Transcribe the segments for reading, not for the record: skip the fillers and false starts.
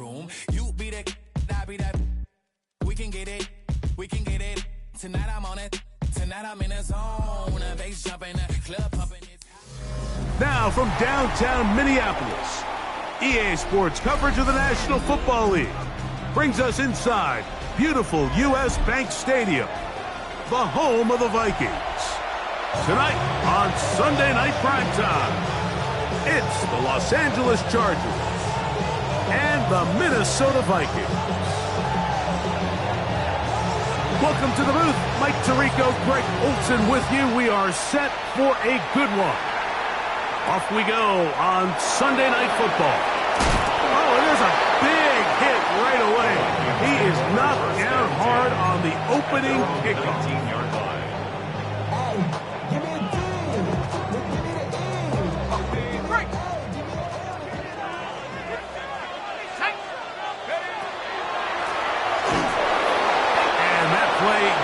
room. You be the, I be that. We can get it. We can get it. Tonight I'm on it. Tonight I'm in a zone. A bass jumping, a club pumping. Now from downtown Minneapolis, EA Sports coverage of the National Football League brings us inside beautiful U.S. Bank Stadium, the home of the Vikings. Tonight on Sunday Night Primetime, it's the Los Angeles Chargers and the Minnesota Vikings. Welcome to the booth. Mike Tirico, Greg Olson with you. We are set for a good one. Off we go on Sunday Night Football. Oh, and there's a big hit right away. He is knocked down hard on the opening kickoff.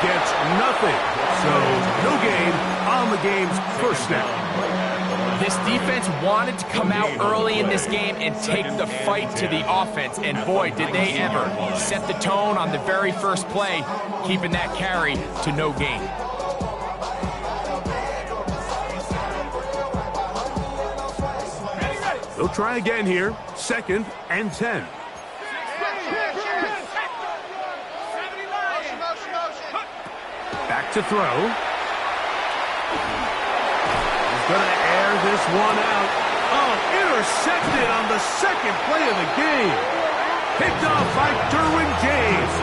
Gets nothing, so no gain on the game's first down. This defense wanted to come out early in this game and take the fight to the offense, and boy, did they ever. Set the tone on the very first play, keeping that carry to no gain. They'll try again here, 2nd and 10. Back to throw. He's going to air this one out. Oh, intercepted on the second play of the game. Picked off by Derwin James.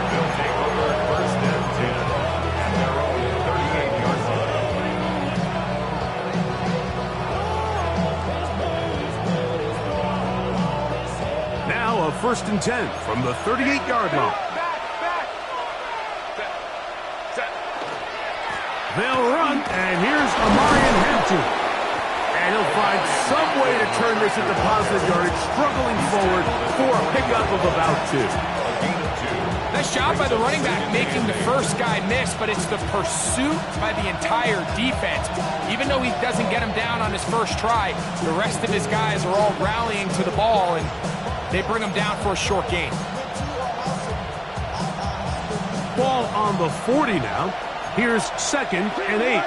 They'll take over 1st and 10 at their own 38-yard line. Now a 1st and 10 from the 38-yard line. They'll run, and here's Amarian Hampton. And he'll find some way to turn this into positive yardage, struggling forward for a pickup of about 2. Nice job by the running back making the first guy miss, but it's the pursuit by the entire defense. Even though he doesn't get him down on his first try, the rest of his guys are all rallying to the ball, and they bring him down for a short gain. Ball on the 40 now. Here's 2nd and 8.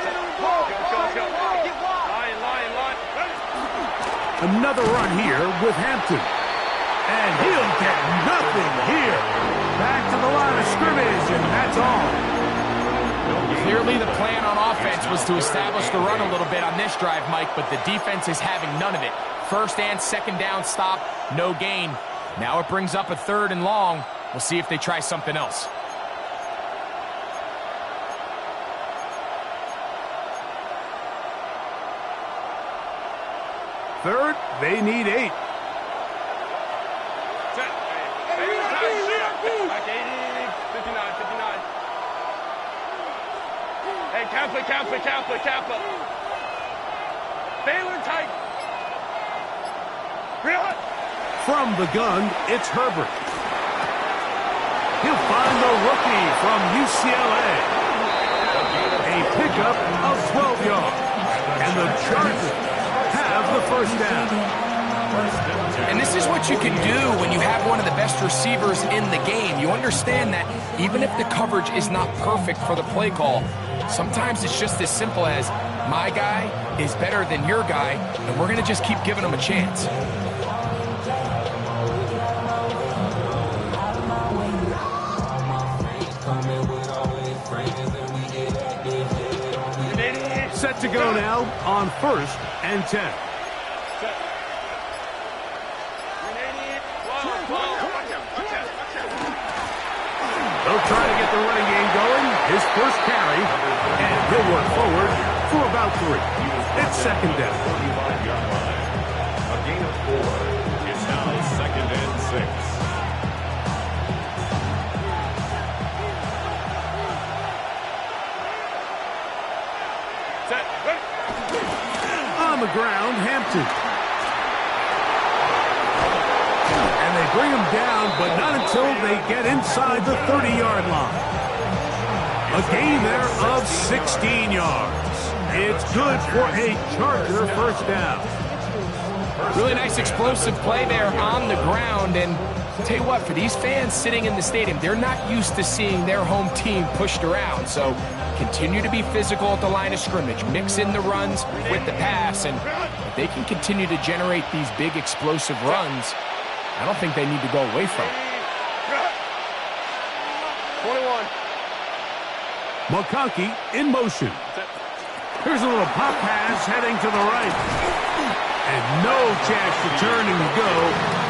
Another run here with Hampton. And he'll get nothing here. Back to the line of scrimmage, and that's all. Clearly the plan on offense was to establish the run a little bit on this drive, Mike, but the defense is having none of it. 1st and 2nd down stop, no gain. Now it brings up a 3rd and long. We'll see if they try something else. 3rd, they need 8. Hey, Kappa. Baylor tight. From the gun, it's Herbert. He'll find the rookie from UCLA. A pickup of 12 yards. And the Chargers have the 1st down. And this is what you can do when you have one of the best receivers in the game. You understand that even if the coverage is not perfect for the play call, sometimes it's just as simple as my guy is better than your guy, and we're going to just keep giving him a chance. Set to go now on 1st and 10. They'll try to get the running game going. His first carry, and he'll work forward for about 3. It's 2nd down. A gain of 4. It's now 2nd and 6. On the ground, Hampton. And they bring him down, but not until they get inside the 30-yard line. A gain there of 16 yards. It's good for a Charger 1st down. Really nice explosive play there on the ground. And tell you what, for these fans sitting in the stadium, they're not used to seeing their home team pushed around. So continue to be physical at the line of scrimmage. Mix in the runs with the pass. And if they can continue to generate these big explosive runs, I don't think they need to go away from it. 21. McConkey in motion. Here's a little pop pass heading to the right. And no chance to turn and go.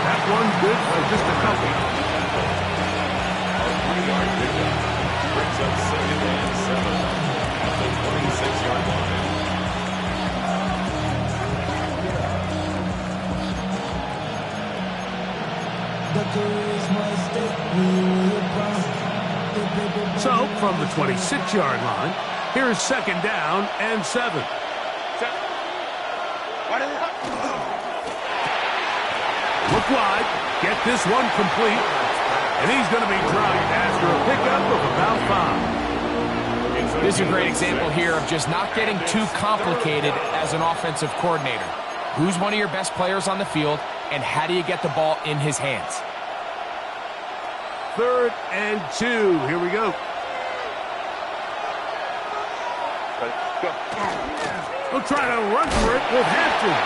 That one good for just a couple. A 3-yard pickup brings up 2nd and 7 at the 26-yard line. So, from the 26-yard line, here's 2nd down and 7. Look wide, get this one complete, and he's going to be dropped after a pickup of about 5. This is a great example here of just not getting too complicated as an offensive coordinator. Who's one of your best players on the field, and how do you get the ball in his hands? 3rd and 2. Here we go. We'll try to run for it with Hampton.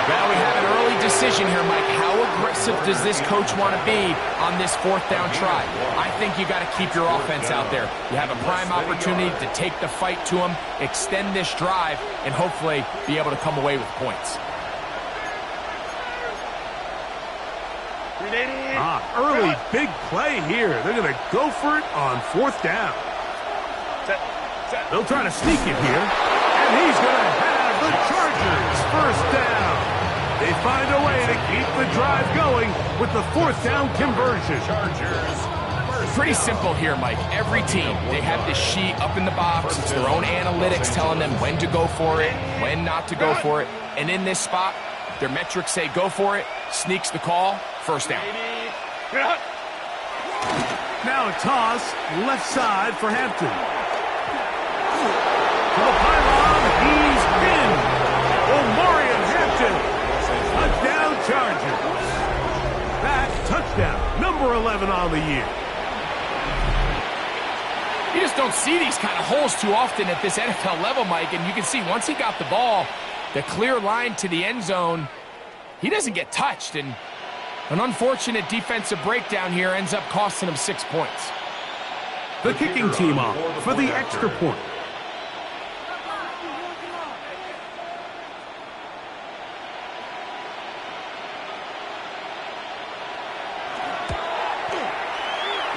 Well, we have an early decision here, Mike. How aggressive does this coach want to be on this 4th down try? I think you got to keep your offense out there. You have a prime opportunity to take the fight to him, extend this drive, and hopefully be able to come away with points. Early big play here. They're going to go for it on 4th down. They'll try to sneak it here, and he's going to have the Chargers 1st down. They find a way to keep the drive going with the 4th down conversion. Pretty simple here, Mike. Every team, they have this sheet up in the box. It's their own analytics telling them when to go for it, when not to go for it. And in this spot, their metrics say go for it, sneaks the call, 1st down. Now a toss, left side for Hampton. To the pylon, he's in. Omarion Hampton, touchdown Chargers. That's touchdown, number 11 on the year. You just don't see these kind of holes too often at this NFL level, Mike, and you can see once he got the ball, the clear line to the end zone, he doesn't get touched, and an unfortunate defensive breakdown here ends up costing him 6 points. The kicking team off for the extra point.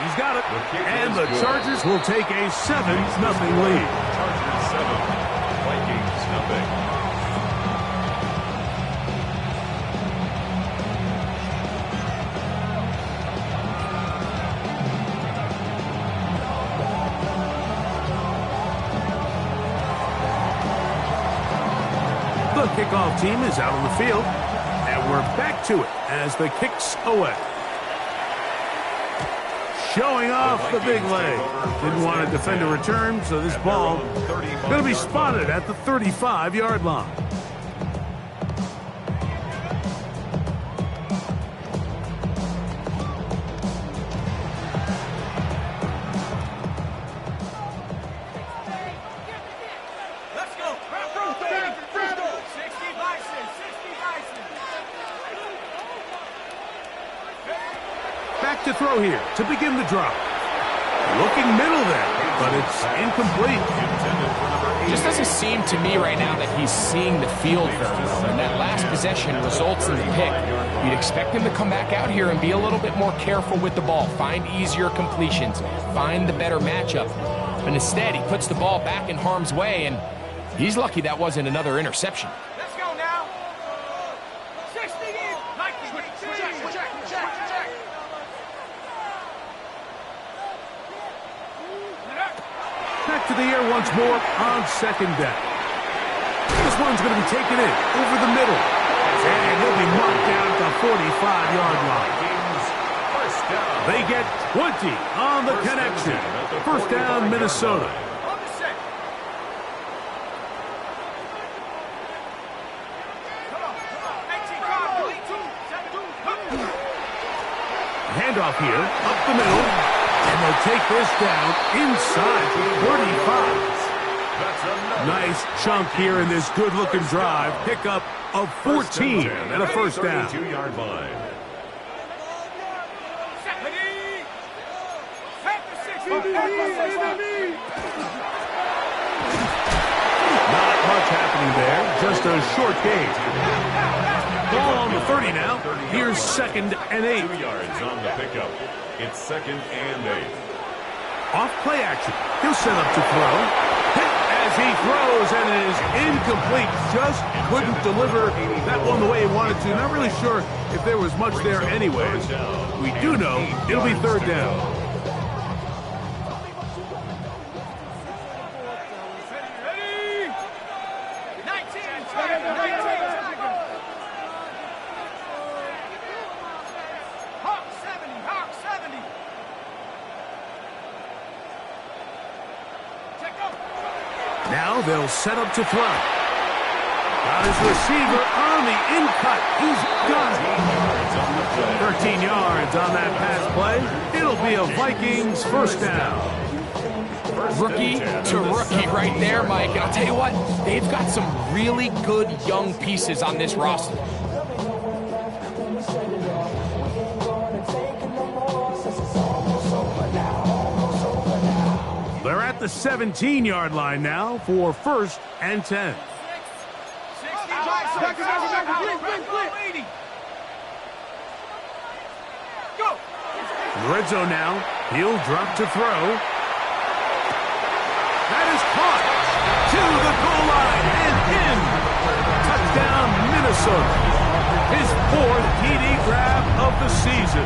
He's got it, and the Chargers will take a 7-0 lead. Chargers 7, Vikings 0. The kickoff team is out on the field, and we're back to it as the kick's away. Showing off the big leg. Didn't want to defend a return, so this ball going to be spotted at the 35-yard line. To throw here to begin the drop. Looking middle there, but it's incomplete. Just doesn't seem to me right now that he's seeing the field very well, and that last possession results in the pick. You'd expect him to come back out here and be a little bit more careful with the ball, find easier completions, find the better matchup. But instead, he puts the ball back in harm's way, and he's lucky that wasn't another interception. Let's go now. 60 in. Check. Back to the air once more on 2nd down. This one's going to be taken in over the middle. And he'll be marked down at the 45-yard line. They get 20 on the connection. 1st down, Minnesota. Handoff here, up the middle, and they'll take this down inside the 35. Nice chunk here in this good-looking drive. Pickup of 14 and a first down. 32-yard line. Not much happening there, just a short gain. Ball on the 30 now. Here's 2nd and 8. 2 yards on the pickup. It's 2nd and 8. Off play action. He'll set up to throw. Hit as he throws, and it is incomplete. Just couldn't deliver that one the way he wanted to. Not really sure if there was much there anyway. We do know it'll be 3rd down. Now they'll set up to throw. Got his receiver on the in-cut. He's got it. 13 yards on that pass play. It'll be a Vikings first down. Rookie to rookie right there, Mike. And I'll tell you what, they've got some really good young pieces on this roster. They're at the 17-yard line now for 1st and 10. Red zone now. He'll drop to throw. That is caught to the goal line and in. Touchdown, Minnesota. His 4th TD grab of the season.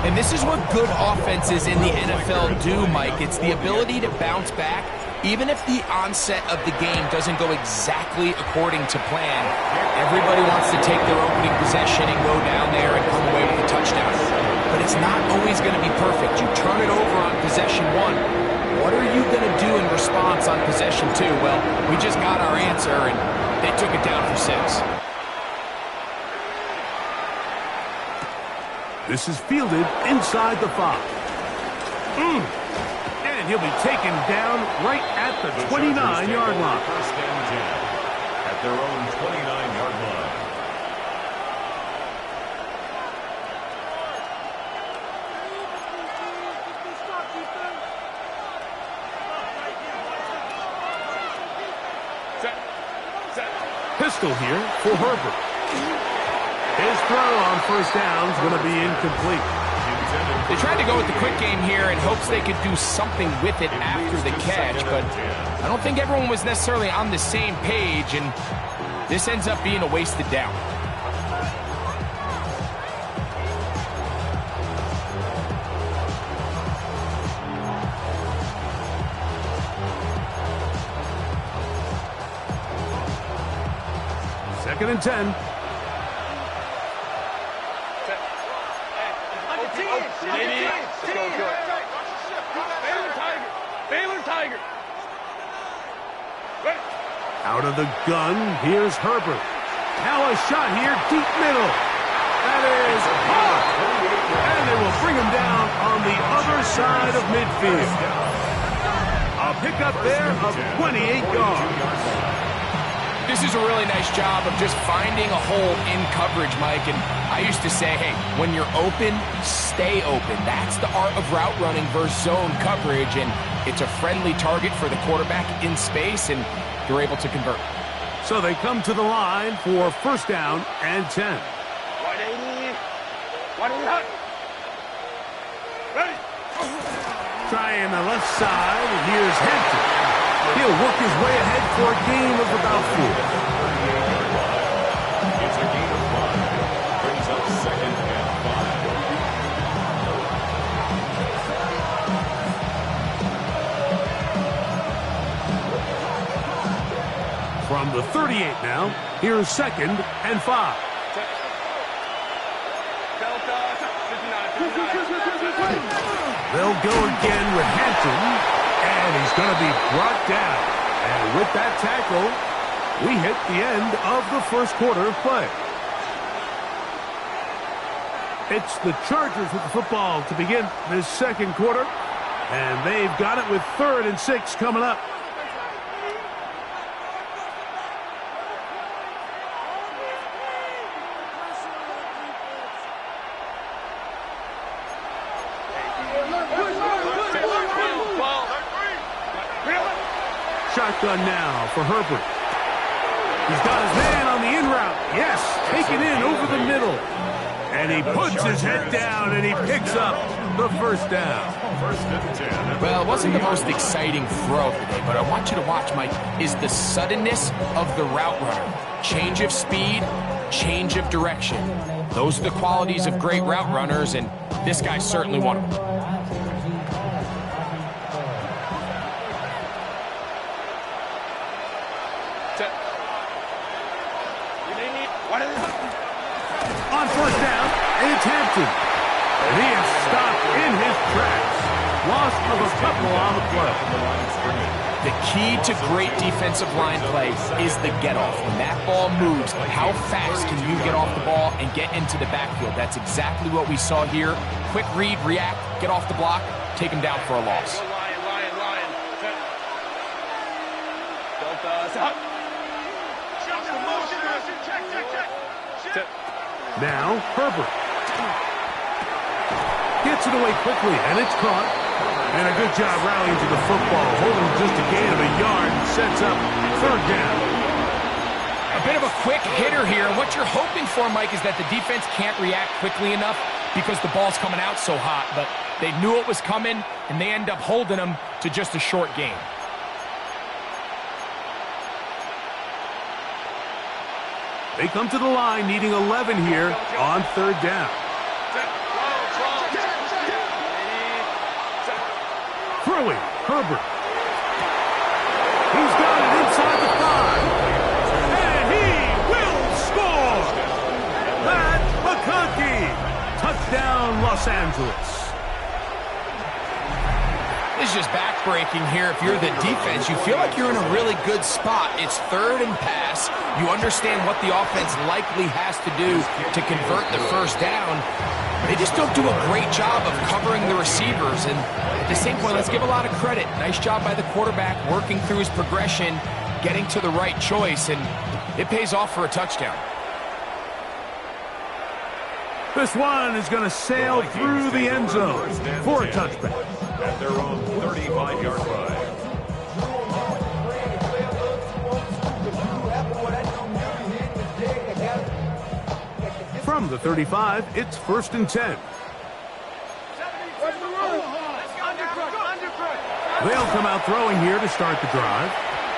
And this is what good offenses in the NFL do, Mike. It's the ability to bounce back, even if the onset of the game doesn't go exactly according to plan. Everybody wants to take their opening possession and go down there and come away with a touchdown. But it's not always going to be perfect. You turn it over on possession 1. What are you going to do in response on possession 2? Well, we just got our answer, and they took it down for 6. This is fielded inside the 5. And he'll be taken down right at the 29-yard line. 1st and 10 at their own 29-yard line. Pistol here for Herbert. His throw on 1st down is going to be incomplete. They tried to go with the quick game here in hopes they could do something with it after the catch, but I don't think everyone was necessarily on the same page, and this ends up being a wasted down. Second and 10. Out of the gun, here's Herbert. Now a shot here, deep middle. That is hot. And they will bring him down on the other side of midfield. A pickup there of 28 yards. This is a really nice job of just finding a hole in coverage, Mike. And I used to say, hey, when you're open, stay open. That's the art of route running versus zone coverage. And it's a friendly target for the quarterback in space, and you're able to convert. So they come to the line for 1st down and 10. Trying the left side, and here's Hampton. He'll work his way ahead for a gain of about 4. It's a gain of 5. Brings up 2nd and 5. From the 38 now, here's 2nd and 5. They'll go again with Hampton, and he's going to be brought down. And with that tackle, we hit the end of the 1st quarter of play. It's the Chargers with the football to begin this second quarter. And they've got it with 3rd and 6 coming up. Shotgun now for Herbert. He's got his man on the in route. Yes, taken in over the middle. And he puts his head down and he picks up the first down. Well, it wasn't the most exciting throw today, but I want you to watch, Mike, is the suddenness of the route runner. Change of speed, change of direction. Those are the qualities of great route runners, and this guy's certainly one of them. On first down, it's Hampton. And he is stopped in his tracks. Loss of a couple on the play. The key to great defensive line play is the get-off. When that ball moves, how fast can you get off the ball and get into the backfield? That's exactly what we saw here. Quick read, react, get off the block, take him down for a loss. Now, Herbert. Gets it away quickly, and it's caught. And a good job rallying to the football, holding just a gain of a yard, and sets up 3rd down. A bit of a quick hitter here. What you're hoping for, Mike, is that the defense can't react quickly enough because the ball's coming out so hot. But they knew it was coming, and they end up holding them to just a short gain. They come to the line needing 11 here on 3rd down. Throwing, Herbert. He's got it inside the 5. And he will score! Matt McConkey. Touchdown, Los Angeles. This is just back-breaking here. If you're the defense, you feel like you're in a really good spot. It's 3rd and pass. You understand what the offense likely has to do to convert the first down. They just don't do a great job of covering the receivers. And at the same point, let's give a lot of credit. Nice job by the quarterback working through his progression, getting to the right choice, and it pays off for a touchdown. This one is going to sail through the end zone for a touchback. At their own 35-yard line. From the 35, it's 1st and 10. They'll come out throwing here to start the drive.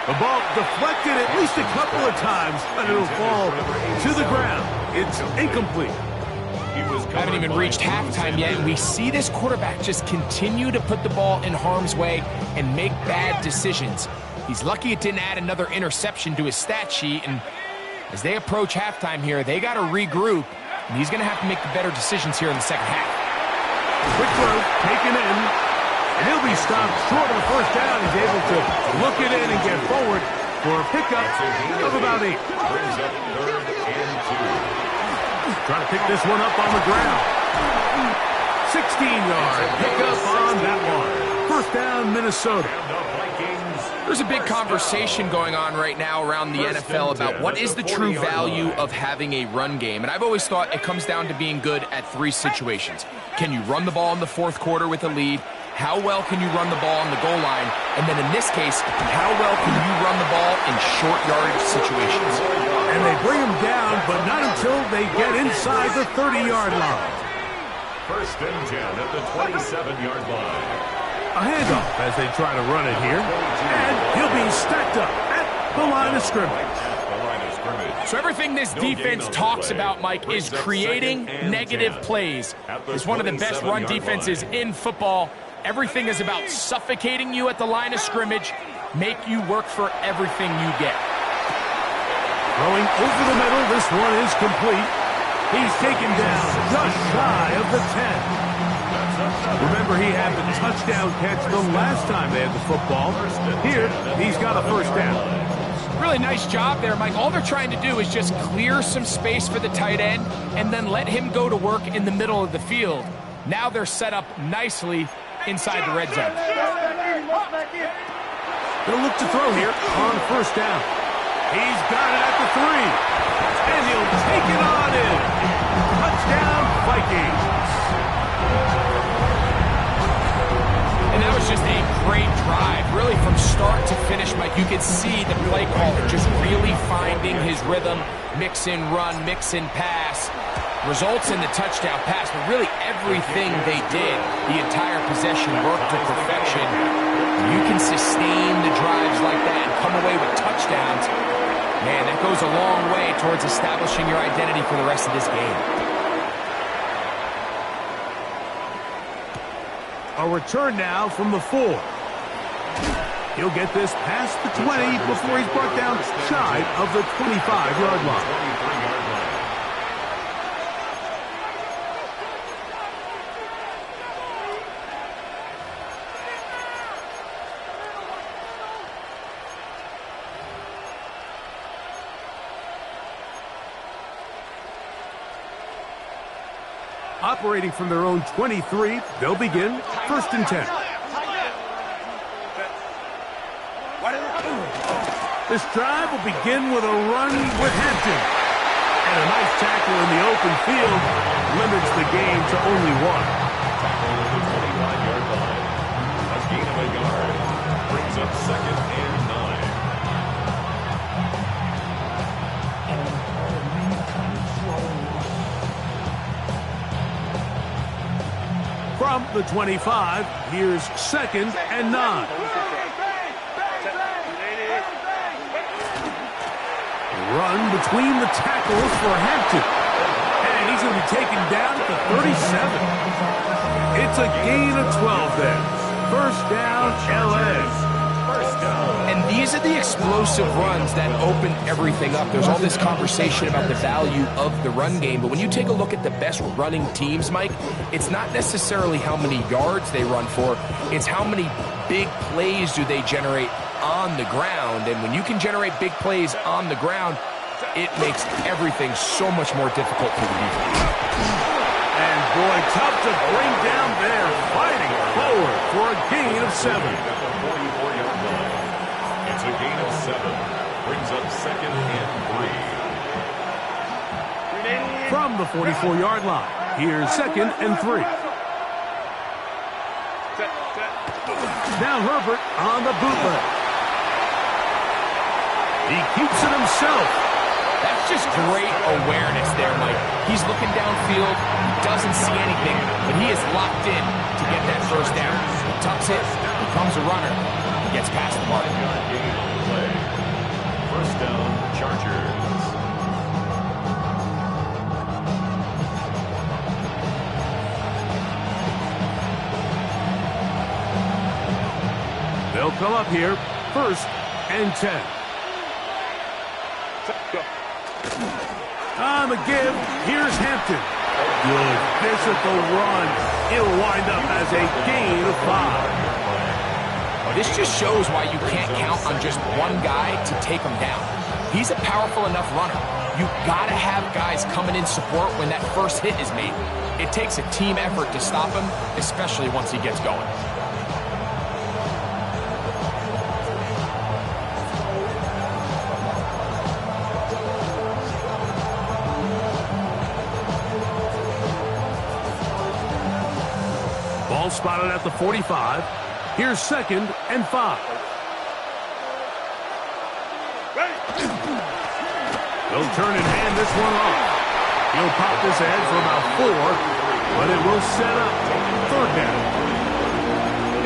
The ball deflected at least a couple of times, but it'll fall to the ground. It's incomplete. Haven't even reached halftime yet, and we see this quarterback just continue to put the ball in harm's way and make bad decisions. He's lucky it didn't add another interception to his stat sheet, and as they approach halftime here, they got to regroup, and he's going to have to make the better decisions here in the second half. Quick throw, taken in, and he'll be stopped short of the first down. He's able to look it in and get forward for a pickup of about 8. Brings up 3rd and 2. Trying to pick this one up on the ground. 16-yard pickup on that one. First down, Minnesota. There's a big conversation going on right now around the NFL about what is the true value of having a run game. And I've always thought it comes down to being good at 3 situations. Can you run the ball in the 4th quarter with a lead? How well can you run the ball on the goal line? And then in this case, how well can you run the ball in short yardage situations? And they bring him down, but not until they get inside the 30-yard line. 1st and 10 at the 27-yard line. A handoff as they try to run it here. And he'll be stacked up at the line of scrimmage. So everything this defense talks about, Mike, is creating negative plays. It's one of the best run defenses in football. Everything is about suffocating you at the line of scrimmage, make you work for everything you get. Throwing over the middle, this one is complete. He's taken down just shy of the 10. Remember, he had the touchdown catch the last time they had the football. Here, he's got a first down. Really nice job there, Mike. All they're trying to do is just clear some space for the tight end and then let him go to work in the middle of the field. Now they're set up nicely inside the red zone. They'll look to throw here on first down. He's got it at the 3. And he'll take it on in. Touchdown, Vikings. And that was just a great drive. Really from start to finish, Mike, you could see the play caller just really finding his rhythm. Mix in run, mix in pass. Results in the touchdown pass, but really everything they did, the entire possession worked to perfection. You can sustain the drives like that and come away with touchdowns. Man, that goes a long way towards establishing your identity for the rest of this game. A return now from the 4. He'll get this past the 20 before he's brought down shy of the 25-yard line. Operating from their own 23, they'll begin first and 10. This drive will begin with a run with Hampton. And a nice tackle in the open field limits the game to only 1. Tackle at the 25-yard line. A gain of a yard. Brings up second and 9. From the 25, here's second and 9. Run between the tackles for Hampton. And he's going to be taken down at the 37. It's a gain of 12 there. First down, LA. And these are the explosive runs that open everything up. There's all this conversation about the value of the run game, but when you take a look at the best running teams, Mike, it's not necessarily how many yards they run for, it's how many big plays do they generate on the ground. And when you can generate big plays on the ground, it makes everything so much more difficult for the defense. And boy, tough to bring down there, fighting forward for a gain of 7. It's a gain of 7. Brings up second and 3. From the 44-yard line, here's second and 3. Now Herbert on the bootleg. He keeps it himself. That's just great awareness there, Mike. He's looking downfield, he doesn't see anything, but he is locked in to get that first down. He tucks it, becomes a runner, he gets past the mark. First down, Chargers. They'll come up here, first and 10. On the give, here's Hampton. Good physical run. It'll wind up as a gain of 5. This just shows why you can't count on just one guy to take him down. He's a powerful enough runner. You've got to have guys coming in support when that first hit is made. It takes a team effort to stop him, especially once he gets going. Ball spotted at the 45. Here's second and 5. They'll turn and hand this one off. He'll pop this ahead for about 4, but it will set up third down.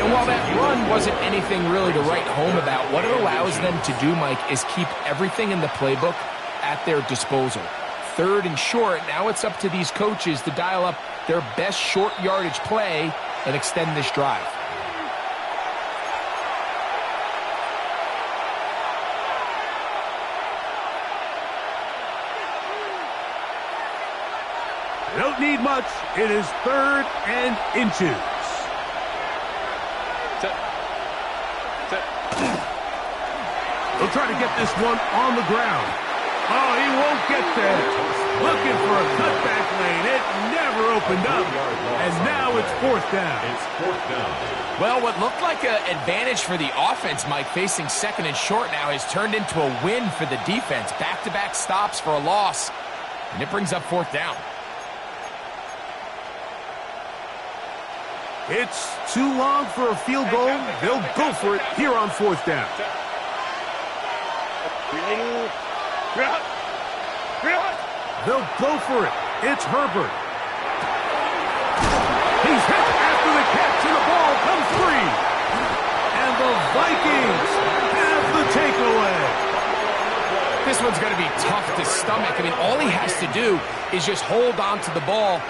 And while that run wasn't anything really to write home about, what it allows them to do, Mike, is keep everything in the playbook at their disposal. Third and short, now it's up to these coaches to dial up their best short yardage play and extend this drive. They don't need much. It is third and inches. try to get this one on the ground. Oh, he won't get there. Looking for a cutback lane. It never opened up. And now it's fourth down. It's fourth down. Well, what looked like an advantage for the offense, Mike, facing second and short now, has turned into a win for the defense. Back-to-back stops for a loss, and it brings up fourth down. It's too long for a field goal. They'll go for it here on fourth down. They'll go for it. It's Herbert. He's hit after the catch, and the ball comes free. And the Vikings have the takeaway. This one's going to be tough to stomach. I mean, all he has to do is just hold on to the ball,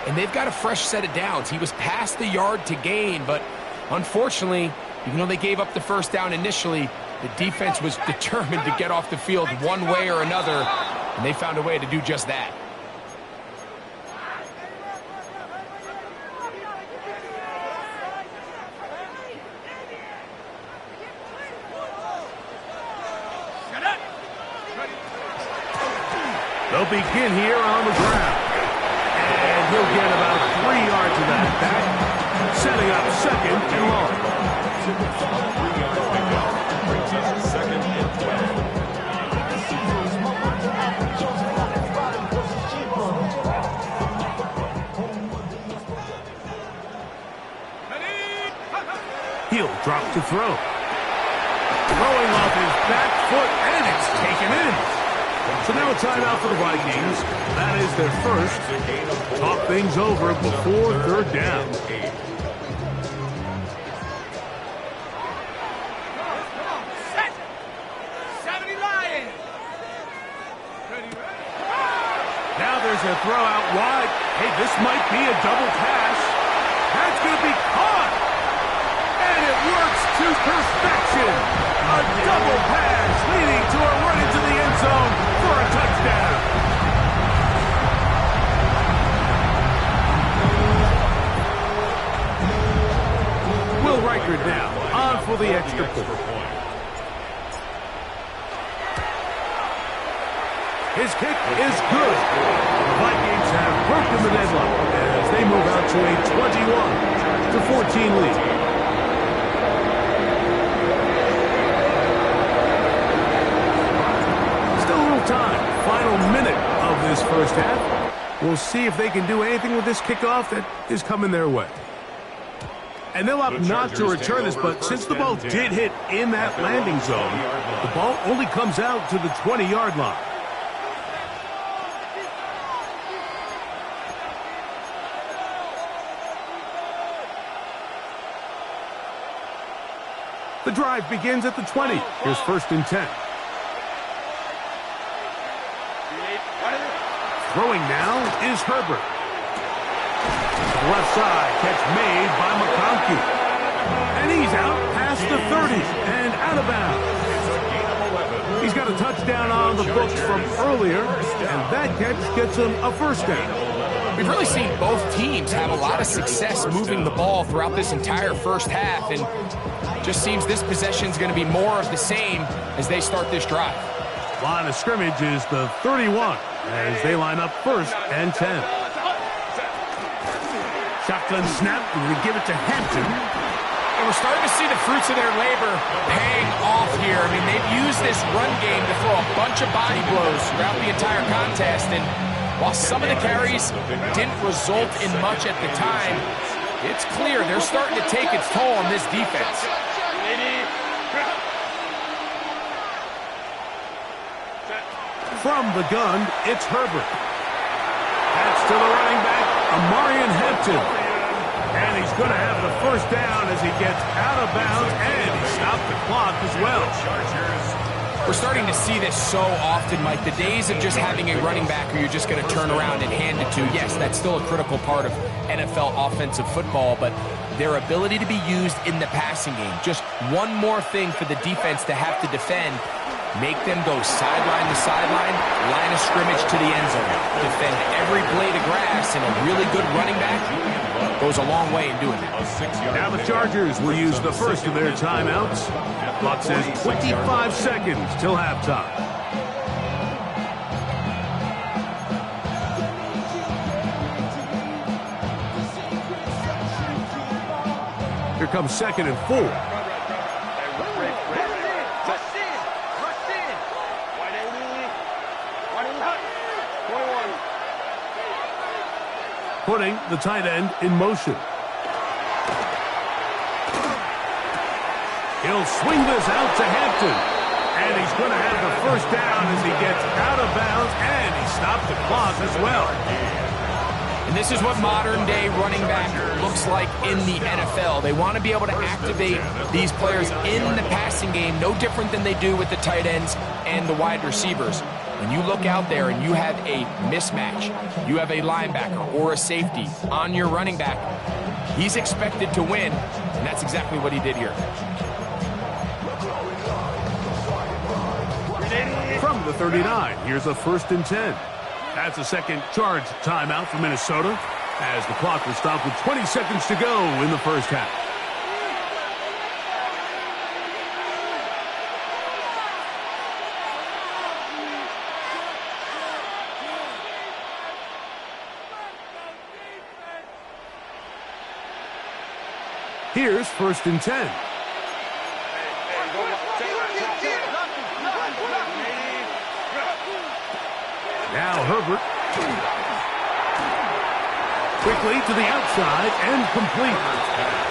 and they've got a fresh set of downs. He was past the yard to gain, but unfortunately, even though they gave up the first down initially, the defense was determined to get off the field one way or another, and they found a way to do just that. They'll begin here on the ground. And he'll get about 3 yards of that back, setting up second and long. 3-yard pickup brings us second and 12. He'll drop to throw. Throwing off his back foot, and it's taken in. So now a timeout for the Vikings. That is their first. Talk things over before third down. Now there's a throw out wide. Hey, this might be a double pass. That's going to be caught. And it works to perfection. A double pass leading to a run into the end zone for a touchdown. Will Reichard now on for the extra point. His kick is good. The Vikings have broken the deadlock as they move out to a 21-14 lead. Time. Final minute of this first half. We'll see if they can do anything with this kickoff that is coming their way. And they'll opt not to return this, but since the ball did hit in that landing zone, the ball only comes out to the 20-yard line. The drive begins at the 20. Here's first and 10. Throwing now is Herbert. To the left side, catch made by McConkey. And he's out past the 30 and out of bounds. He's got a touchdown on the books from earlier, and that catch gets him a first down. We've really seen both teams have a lot of success moving the ball throughout this entire first half, and just seems this possession is going to be more of the same as they start this drive. Line of scrimmage is the 31 as they line up first and 10. Shotgun snap, and we give it to Hampton. And we're starting to see the fruits of their labor paying off here. I mean, they've used this run game to throw a bunch of body blows throughout the entire contest, and while some of the carries didn't result in much at the time, it's clear they're starting to take its toll on this defense. From the gun, it's Herbert. That's to the running back, Amarian Hampton. And he's going to have the first down as he gets out of bounds, and he stopped the clock as well. We're starting to see this so often, Mike. The days of just having a running back who you're just going to turn around and hand it to, yes, that's still a critical part of NFL offensive football, but their ability to be used in the passing game, just one more thing for the defense to have to defend. Make them go sideline to sideline, line of scrimmage to the end zone. Defend every blade of grass, and a really good running back goes a long way in doing that. Now the Chargers will use the first of their timeouts. Clock says 25 seconds till halftime. Here comes 2nd and 4. Putting the tight end in motion. He'll swing this out to Hampton. And he's going to have the first down as he gets out of bounds, and he stopped the clock as well. And this is what modern-day running back looks like in the NFL. They want to be able to activate these players in the passing game, no different than they do with the tight ends and the wide receivers. When you look out there and you have a mismatch, you have a linebacker or a safety on your running back, he's expected to win, and that's exactly what he did here. From the 39, here's a 1st and 10. That's a second charge timeout for Minnesota, as the clock will stop with 20 seconds to go in the first half. Here's 1st and 10. Now Herbert. Quickly to the outside and complete.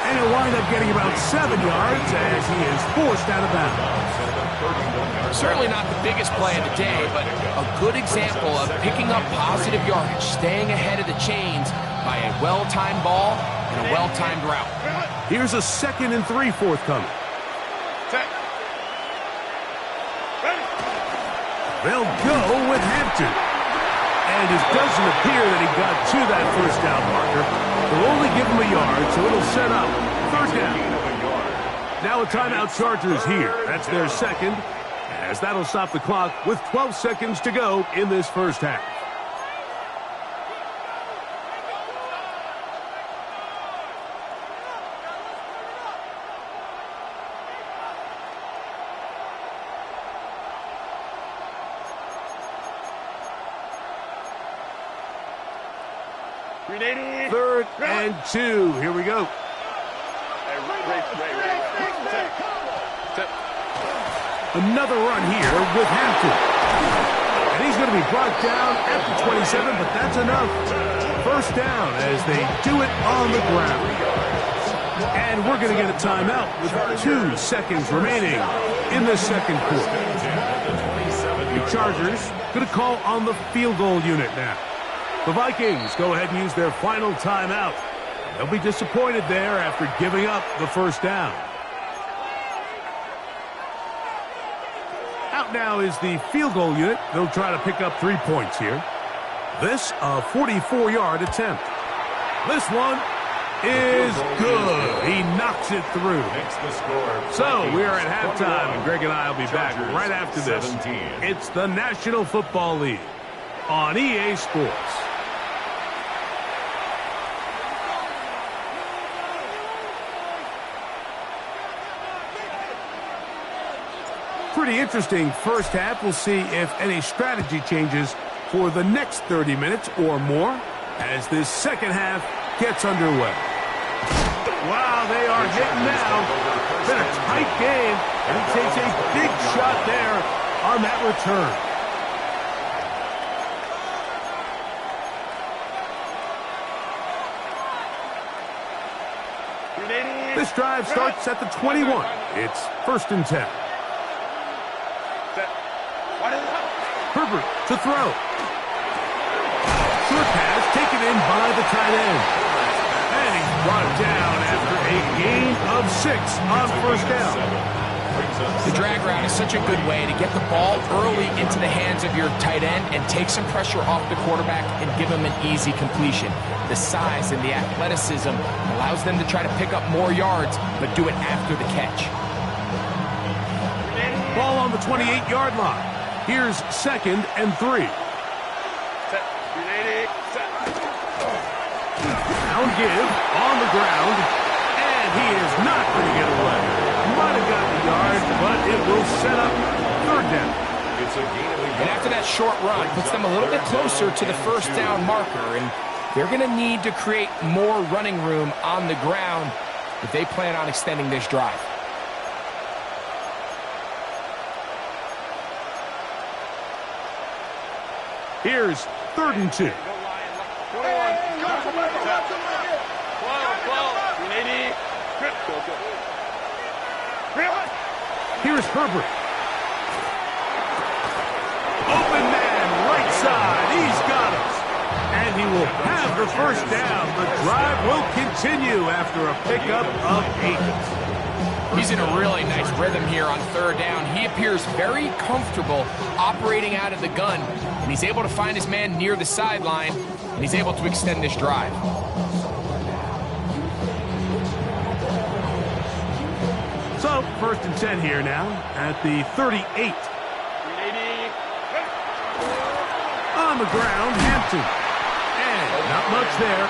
And he'll wind up getting about 7 yards as he is forced out of bounds. Certainly not the biggest play of the day, but a good example of picking up positive yardage, staying ahead of the chains by a well-timed ball and a well-timed route. Here's a 2nd and 3 forthcoming. They'll go with Hampton. And it doesn't appear that he got to that first down marker. They'll only give him a yard, so it'll set up 3rd down. Now a timeout Chargers here. That's their 2nd, as that'll stop the clock with 12 seconds to go in this first half. Third and 2. Here we go. Another run here with Hampton. And he's going to be brought down at the 27, but that's enough. First down as they do it on the ground. And we're going to get a timeout with 2 seconds remaining in the second quarter. The Chargers going to call on the field goal unit now. The Vikings go ahead and use their final timeout. They'll be disappointed there after giving up the first down. Out now is the field goal unit. They'll try to pick up 3 points here. This a 44-yard attempt. This one is good. He knocks it through. So we are at halftime, and Greg and I will be back right after this. It's the National Football League on EA Sports. Pretty interesting first half. We'll see if any strategy changes for the next 30 minutes or more as this second half gets underway. Wow, they are hitting now. It's been a tight game, and he takes a big shot there on that return. This drive starts at the 21. It's 1st and 10. Herbert to throw. Short pass taken in by the tight end. And he's brought down after a gain of 6 on first down. The drag route is such a good way to get the ball early into the hands of your tight end and take some pressure off the quarterback and give him an easy completion. The size and the athleticism allows them to try to pick up more yards, but do it after the catch. Ball on the 28-yard line. Here's 2nd and 3. Down give, on the ground, and he is not going to get away. Might have gotten a yard, but it will set up 3rd down. It's a gain of a yard. And after that short run, puts them a little bit closer to the 1st down marker, and they're going to need to create more running room on the ground if they plan on extending this drive. Here's 3rd and 2. Here's Herbert. Open man, right side. He's got us. And he will have the 1st down. The drive will continue after a pickup of 8. He's in a really nice rhythm here on 3rd down. He appears very comfortable operating out of the gun, and he's able to find his man near the sideline, and he's able to extend this drive. So, 1st and 10 here now at the 38. On the ground, Hampton. And not much there.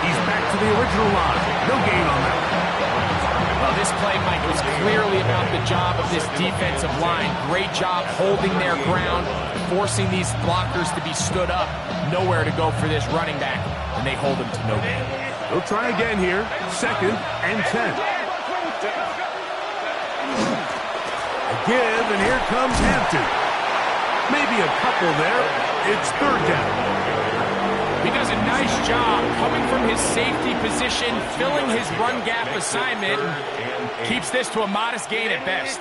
He's back to the original line. No gain on that. Well, this play, Mike, was clearly about the job of this defensive line. Great job holding their ground, forcing these blockers to be stood up. Nowhere to go for this running back, and they hold him to no gain. They'll try again here. 2nd and 10. Give, and here comes Hampton. Maybe a couple there. It's 3rd down. He does a nice job coming from his safety position, filling his run gap assignment, and keeps this to a modest gain at best.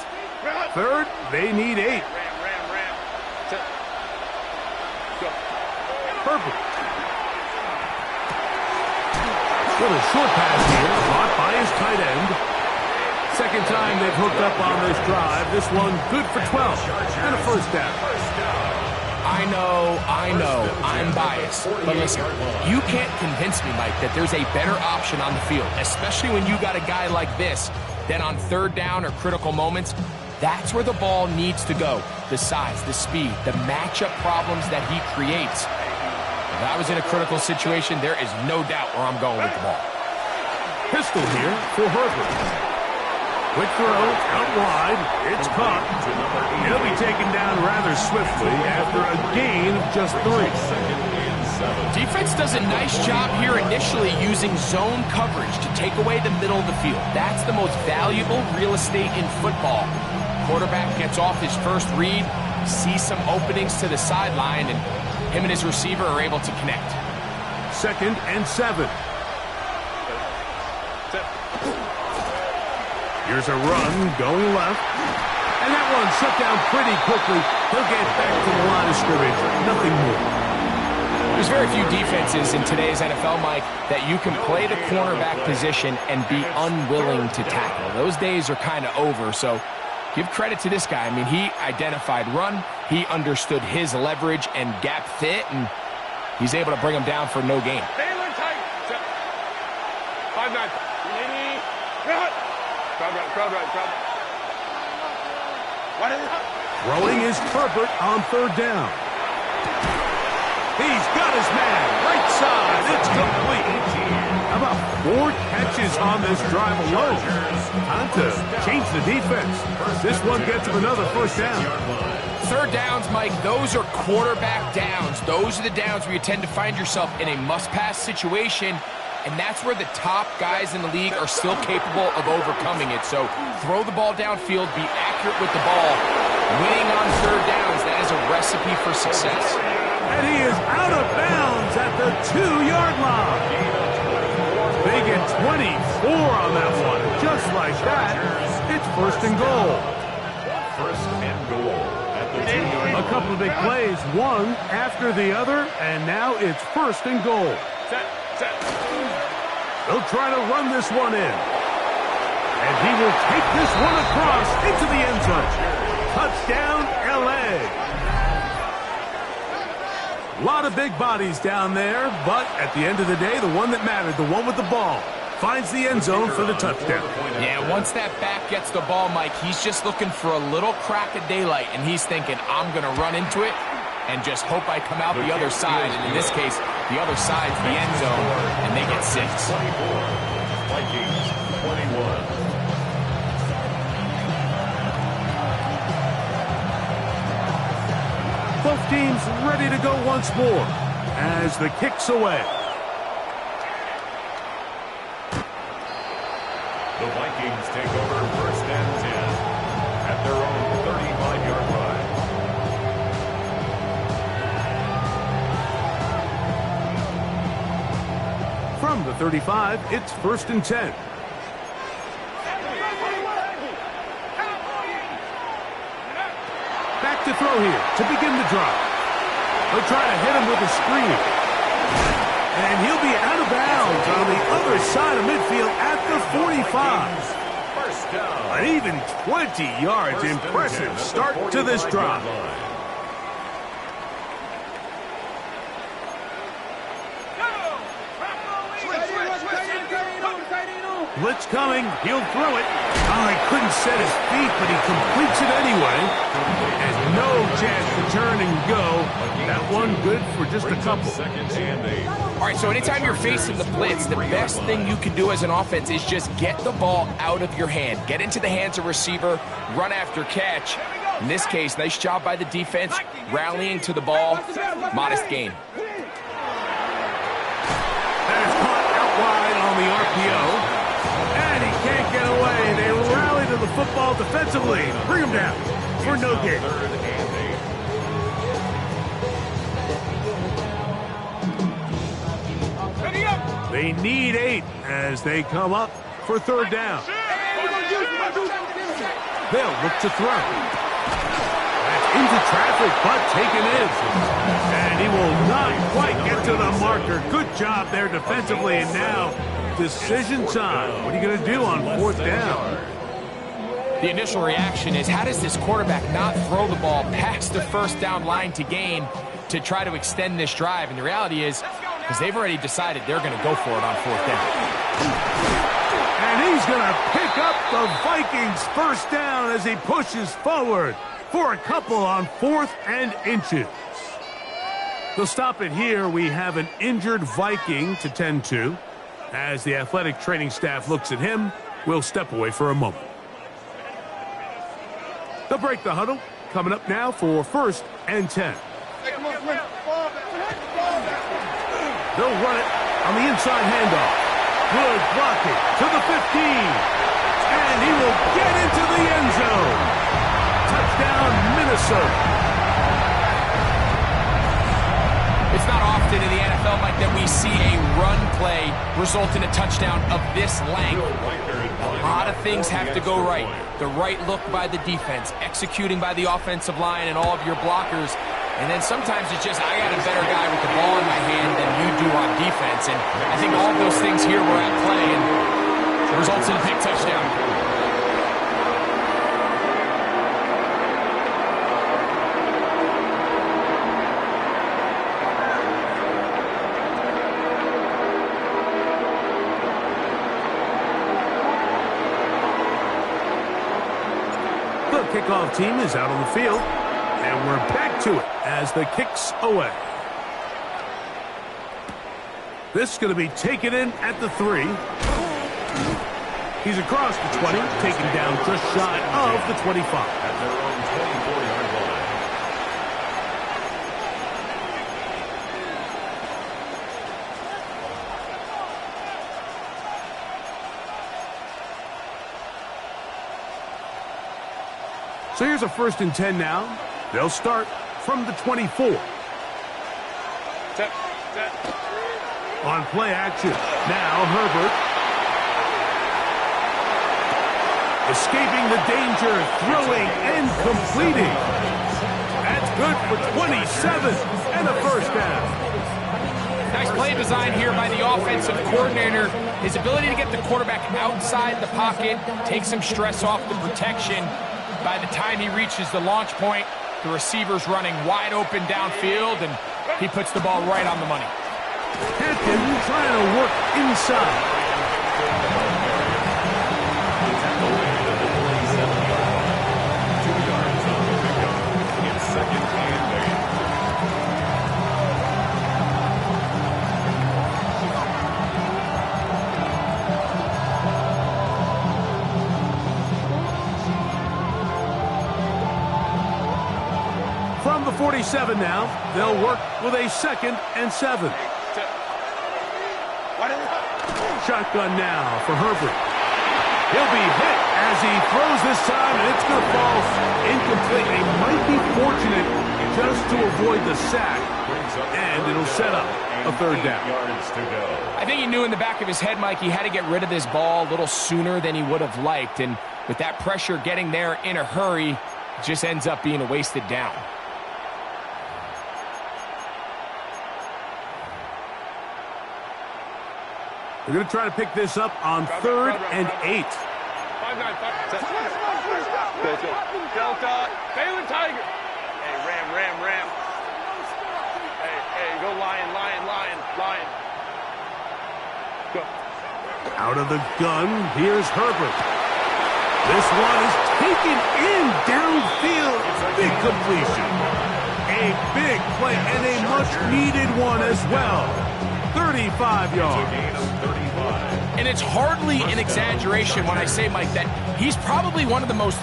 3rd, they need 8. Herbert. Little short pass here, caught by his tight end. 2nd time they've hooked up on this drive. This one good for 12 and a 1st down. I know, I'm biased. But listen, you can't convince me, Mike, that there's a better option on the field, especially when you got a guy like this, then on 3rd down or critical moments, that's where the ball needs to go. The size, the speed, the matchup problems that he creates. If I was in a critical situation, there is no doubt where I'm going with the ball. Pistol here for Herbert. Quick throw, out wide, it's caught. He'll be taken down rather swiftly after a gain of just 3. Defense does a nice job here initially using zone coverage to take away the middle of the field. That's the most valuable real estate in football. Quarterback gets off his first read, sees some openings to the sideline, and him and his receiver are able to connect. 2nd and 7. Here's a run going left. And that one shut down pretty quickly. He'll get back to the line of scrimmage. Nothing more. There's very few defenses in today's NFL, Mike, that you can play the cornerback position and be unwilling to tackle. Those days are kind of over, so give credit to this guy. I mean, he identified run, he understood his leverage and gap fit, and he's able to bring him down for no gain. 5-9. Throwing is Herbert on 3rd down. He's got his man. Right side. It's complete. How about 4 catches on this drive alone? Time to change the defense. This one gets him another 1st down. 3rd downs, Mike, those are quarterback downs. Those are the downs where you tend to find yourself in a must-pass situation, and that's where the top guys in the league are still capable of overcoming it. So throw the ball downfield, be accurate with the ball. Winning on 3rd downs, that is a recipe for success. And he is out of bounds at the 2-yard line. They get 24 on that one. Just like that, it's 1st and goal. 1st and goal at the 2-yard line. A couple of big plays, one after the other, and now it's 1st and goal. They'll try to run this one in. And he will take this one across into the end zone. Touchdown, L.A. A lot of big bodies down there, but at the end of the day, the one that mattered, the one with the ball, finds the end zone for the touchdown. Yeah, once that back gets the ball, Mike, he's just looking for a little crack of daylight, and he's thinking, I'm going to run into it and just hope I come out the other side. And in this case, the other side's the end zone, and they get 6. Vikings 21. Both teams ready to go once more as the kick's away. The Vikings take over 1st and 10 at their own 35-yard line. From the 35, it's 1st and 10. Back to throw here to begin the drive. They'll try to hit him with a screen. And he'll be out of bounds on the other side of midfield at the 45. First down. An even 20 yards. Impressive start to this drive. Blitz coming. He'll throw it. Oh, he couldn't set his feet, but he completes it anyway. And no chance to turn and go. That one good for just a couple. All right, so anytime you're facing the blitz, the best thing you can do as an offense is just get the ball out of your hand. Get into the hands of receiver, run after catch. In this case, nice job by the defense, rallying to the ball. Modest gain. That is caught out wide on the RPO. And he can't get away. They rally to the football defensively. Bring him down for no gain. They need 8 as they come up for 3rd down. They'll look to throw. That's into traffic, but taken in. And he will not quite get to the marker. Good job there defensively, and now decision time. What are you going to do on 4th down? The initial reaction is, how does this quarterback not throw the ball past the 1st down line to gain to try to extend this drive? And the reality is, because they've already decided they're going to go for it on 4th down. And he's going to pick up the Vikings' 1st down as he pushes forward for a couple on 4th and inches. They'll stop it here. We have an injured Viking to tend to. As the athletic training staff looks at him, we'll step away for a moment. They'll break the huddle. Coming up now for 1st and 10. They'll run it on the inside handoff. Good blocking to the 15. And he will get into the end zone. Touchdown, Minnesota. It's not often in the NFL, Mike, that we see a run play result in a touchdown of this length. A lot of things have to go right. The right look by the defense, executing by the offensive line and all of your blockers. And then sometimes it's just, I got a better guy with the ball in my hand than you do on defense. And I think all of those things here were at play, and it results in a big touchdown. The kickoff team is out on the field, and we're back to it as the kick's away. This is going to be taken in at the 3. He's across the 20, taken down just shy of the 25. At their own 24-yard line. So here's a 1st and 10 now. They'll start from the 24. On play action. Now Herbert. Escaping the danger, throwing and completing. That's good for 27 and a 1st down. Nice play design here by the offensive coordinator. His ability to get the quarterback outside the pocket, take some stress off the protection. By the time he reaches the launch point, the receiver's running wide open downfield, and he puts the ball right on the money. Hampton trying to work inside. 47 now. They'll work with a 2nd and 7. Shotgun now for Herbert. He'll be hit as he throws this time, and it's going to fall incomplete. He might be fortunate just to avoid the sack, and it'll set up a 3rd down. I think he knew in the back of his head, Mike, he had to get rid of this ball a little sooner than he would have liked, and with that pressure getting there in a hurry, it just ends up being a wasted down. They're going to try to pick this up on 3rd and 8. 5-9. Delta. Baylor Tiger. Hey, Ram. Hey, go Lion. Go. Out of the gun, here's Herbert. This one is taken in downfield. Big completion. A big play and a much-needed one as well. 35 yards. And it's hardly an exaggeration when I say, Mike, that he's probably one of the most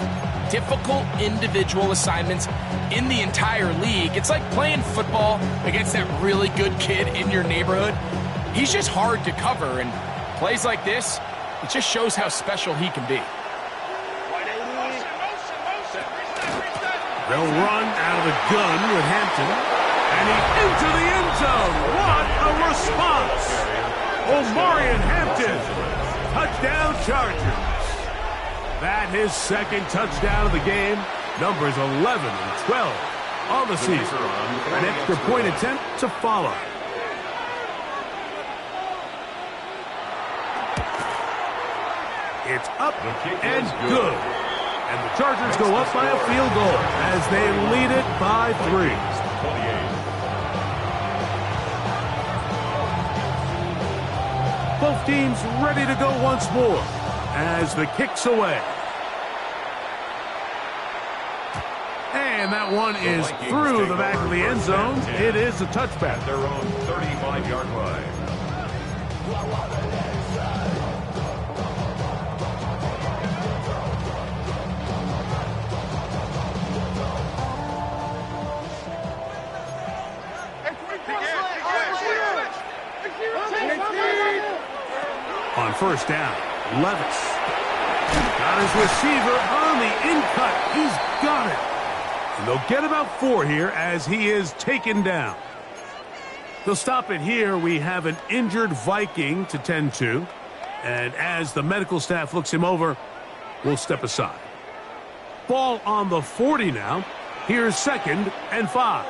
difficult individual assignments in the entire league. It's like playing football against that really good kid in your neighborhood. He's just hard to cover, and plays like this, it just shows how special he can be. They'll run out of the gun with Hampton, and he's into the end zone. What a response! Omarion Hampton, touchdown Chargers. That his 2nd touchdown of the game. Numbers 11 and 12 on the season. An extra point attempt to follow. It's up and good. And the Chargers go up by a field goal as they lead it by 3. Both teams ready to go once more as the kick's away. And that one is through the back of the end zone. It is a touchback. Their own 35-yard line. On 1st down, Levis got his receiver on the in-cut. He's got it. And they'll get about 4 here as he is taken down. They'll stop it here. We have an injured Viking to tend to. And as the medical staff looks him over, we'll step aside. Ball on the 40 now. Here's 2nd and 5.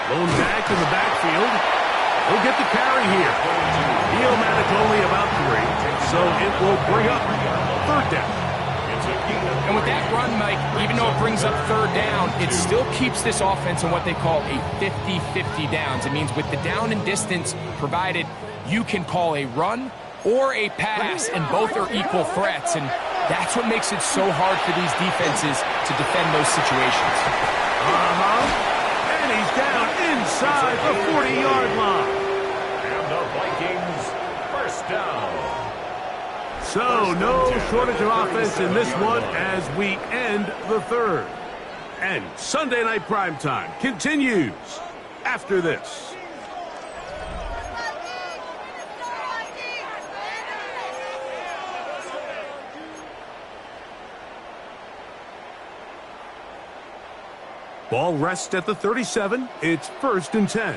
Lone back in the backfield. He'll get the carry here. He'll manage only about 3, so it will bring up 3rd down. And with that run, Mike, even though it brings up 3rd down, it still keeps this offense in what they call a 50-50 downs. It means with the down and distance provided, you can call a run or a pass, and both are equal threats. And that's what makes it so hard for these defenses to defend those situations. And he's down inside the 40-yard line. And the Vikings, 1st down. So no shortage of offense in this one as we end the 3rd. And Sunday Night Primetime continues after this. Ball rests at the 37. It's 1st and 10.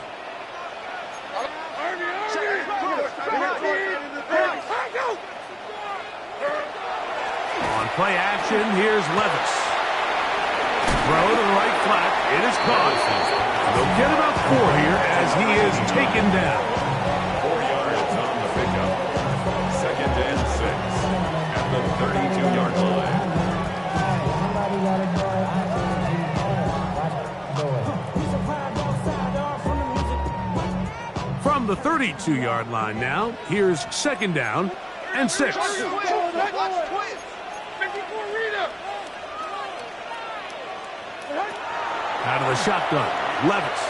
On play action, here's Levis. Throw to the right flat. It is caught. They'll get about 4 here as he is taken down. 4 yards on the pickup. 2nd and 6 at the 32-yard line. From the 32-yard line now, here's 2nd down and 6. Out of the shotgun, Levis.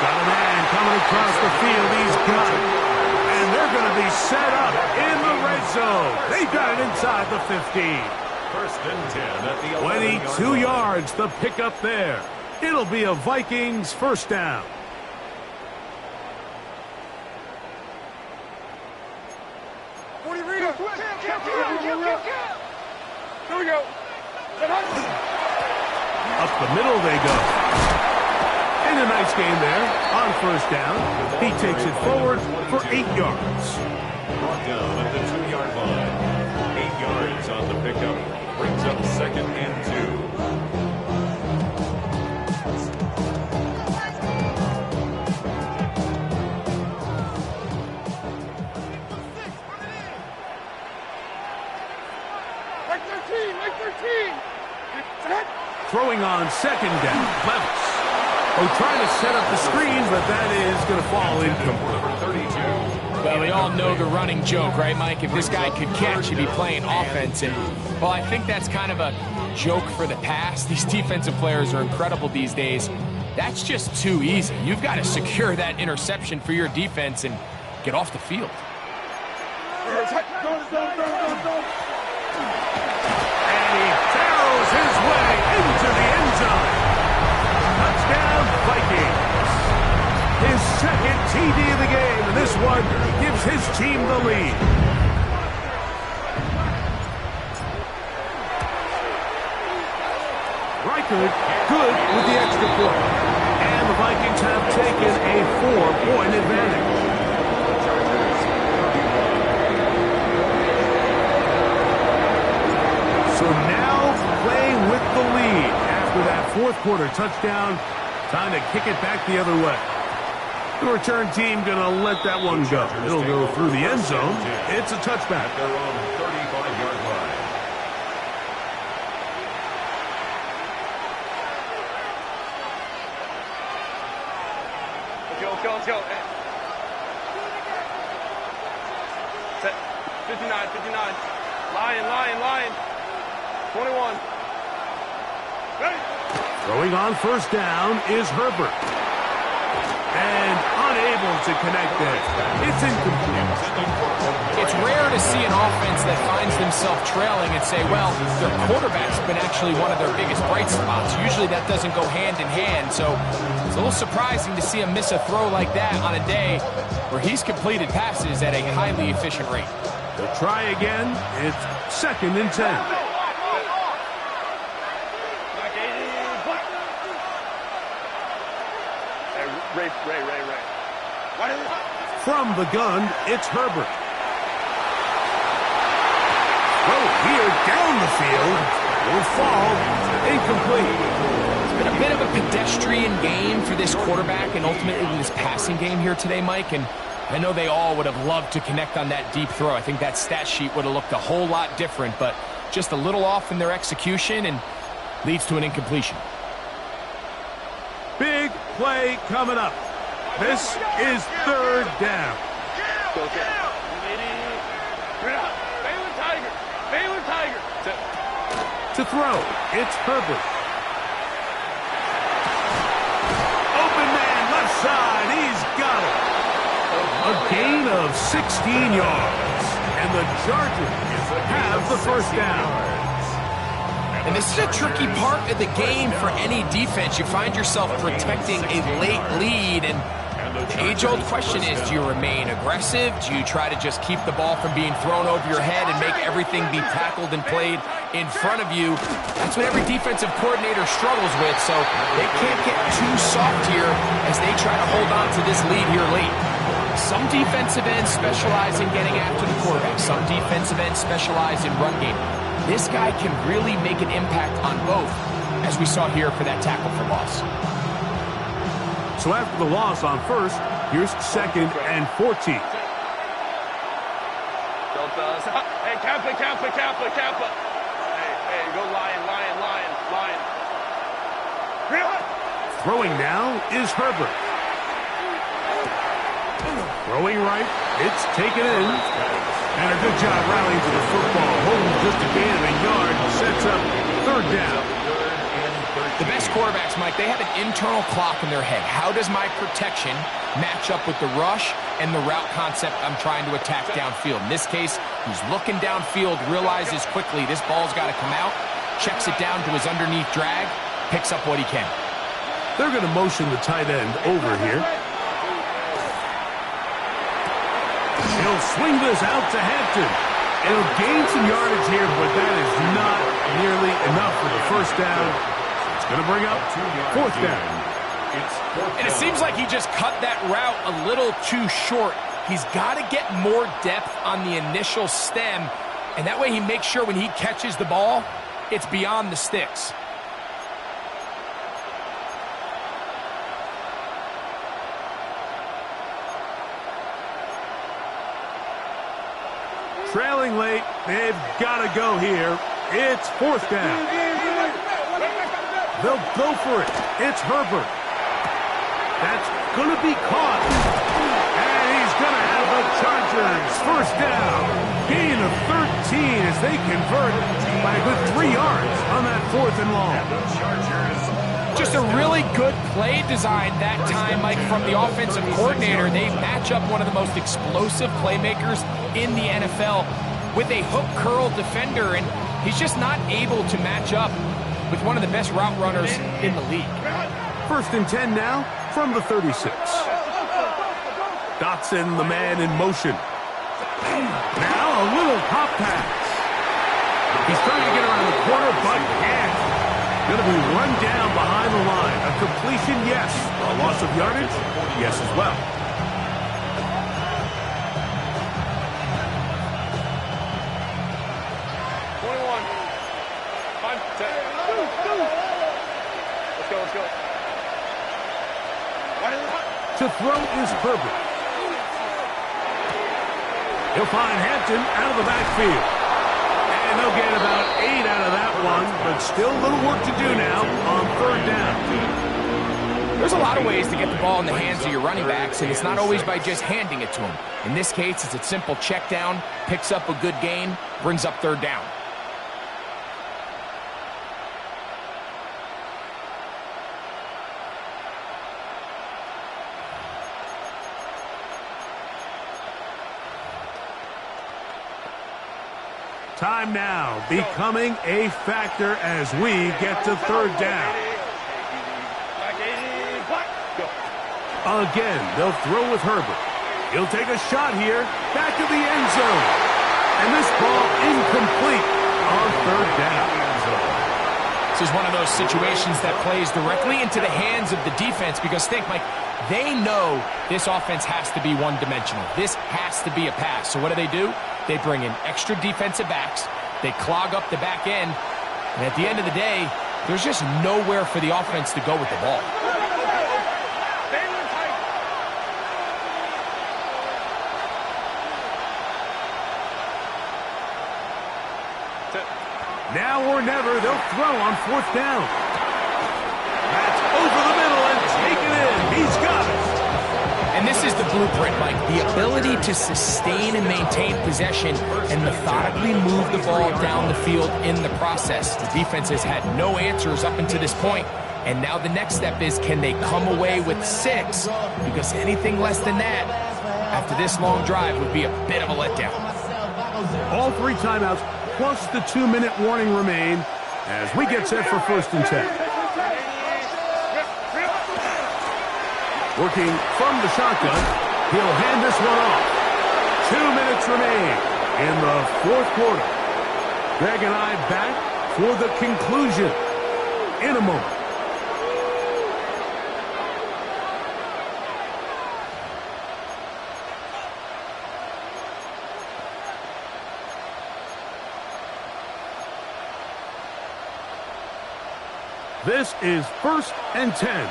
Got a man coming across the field. He's got it. And they're going to be set up in the red zone. They got it inside the 15. First and 10 at the 22 yards, the pickup there. It'll be a Vikings first down. Here we go. Up the middle they go. And a nice game there on first down. He takes it forward for 8 yards. Brought down at the 2-yard line. 8 yards on the pickup. Brings up second and 2. Throwing on second down, Levis. Oh, trying to set up the screen, but that is going to fall incomplete. Well, we all know the running joke, right, Mike? If this guy could catch, he'd be playing offense. And, well, I think that's kind of a joke for the past. These defensive players are incredible these days. That's just too easy. You've got to secure that interception for your defense and get off the field. His way into the end zone. Touchdown, Vikings. His second TD of the game, and this one gives his team the lead. Reichard good with the extra point. And the Vikings have taken a 4-point advantage. So now playing with the lead after that fourth quarter touchdown. Time to kick it back the other way. The return team going to let that one go. It'll go through the end zone. It's a touchback. They're on 35-yard line. Let's go. Set. 59. Lion. 21. Ready. Throwing on first down is Herbert. And unable to connect there. It's incomplete. It's rare to see an offense that finds themselves trailing and say, well, their quarterback's been actually one of their biggest bright spots. Usually that doesn't go hand in hand, so it's a little surprising to see him miss a throw like that on a day where he's completed passes at a highly efficient rate. They'll try again. It's second and 10. Ray. From the gun, it's Herbert. Throw here down the field. Will fall. Incomplete. It's been a bit of a pedestrian game for this quarterback and ultimately this passing game here today, Mike. And I know they all would have loved to connect on that deep throw. I think that stat sheet would have looked a whole lot different, but just a little off in their execution and leads to an incompletion. Big play coming up. This is third down. Baylor Tiger. To throw, it's Herbert. Open man, left side, he's got it. A gain of 16 yards. And the Chargers have the first down. And this is a tricky part of the game for any defense. You find yourself protecting a late lead, and the age-old question is, do you remain aggressive? Do you try to just keep the ball from being thrown over your head and make everything be tackled and played in front of you? That's what every defensive coordinator struggles with, so they can't get too soft here as they try to hold on to this lead here late. Some defensive ends specialize in getting after the quarterback. Some defensive ends specialize in run game. This guy can really make an impact on both, as we saw here for that tackle for loss. So after the loss on first, here's second and 14. Hey, Kappa. Hey, go Lion. Throwing now is Herbert. Throwing right, it's taken in. And a good job rallying to the football. Holding just a gain of a yard, sets up third down. The best quarterbacks, Mike, they have an internal clock in their head. How does my protection match up with the rush and the route concept I'm trying to attack downfield? In this case, he's looking downfield, realizes quickly this ball's got to come out, checks it down to his underneath drag, picks up what he can. They're going to motion the tight end over here. He'll swing this out to Hampton. It'll gain some yardage here, but that is not nearly enough for the first down. It's going to bring up fourth down. And it seems like he just cut that route a little too short. He's got to get more depth on the initial stem, and that way he makes sure when he catches the ball, it's beyond the sticks. Trailing late, they've got to go here. It's fourth down. They'll go for it. It's Herbert. That's going to be caught. And he's going to have the Chargers first down. Gain of 13 as they convert by a good 3 yards on that fourth and long. Just a really good play design that time, Mike, from the offensive coordinator. They match up one of the most explosive playmakers in the NFL with a hook curl defender, and he's just not able to match up with one of the best route runners in the league. First and 10 now from the 36. Dotson, the man in motion. Now a little pop pass. He's trying to get around the corner, but can't. Going to be run down behind the line. A completion, yes. A loss of yardage, yes as well. Let's go. To throw is Herbert. He'll find Hampton out of the backfield. And they'll get about 8 out of that one, but still a little work to do now on third down. There's a lot of ways to get the ball in the hands of your running backs, and it's not always by just handing it to them. In this case, it's a simple check down, picks up a good gain, brings up third down. Time now becoming a factor as we get to third down. Again, they'll throw with Herbert. He'll take a shot here, back of the end zone. And this ball incomplete on third down. This is one of those situations that plays directly into the hands of the defense because think, Mike, they know this offense has to be one-dimensional. This has to be a pass. So what do? They bring in extra defensive backs. They clog up the back end. And at the end of the day, there's just nowhere for the offense to go with the ball. Now or never, they'll throw on fourth down. That's over the middle and taken in. He's got it. And this is the blueprint, Mike. The ability to sustain and maintain possession and methodically move the ball down the field in the process. The defense has had no answers up until this point, and now the next step is, can they come away with 6? Because anything less than that, after this long drive, would be a bit of a letdown. All 3 timeouts plus the 2-minute warning remain as we get set for first and 10. Working from the shotgun, he'll hand this one off. 2 minutes remain in the fourth quarter. Greg and I back for the conclusion in a moment. This is first and 10.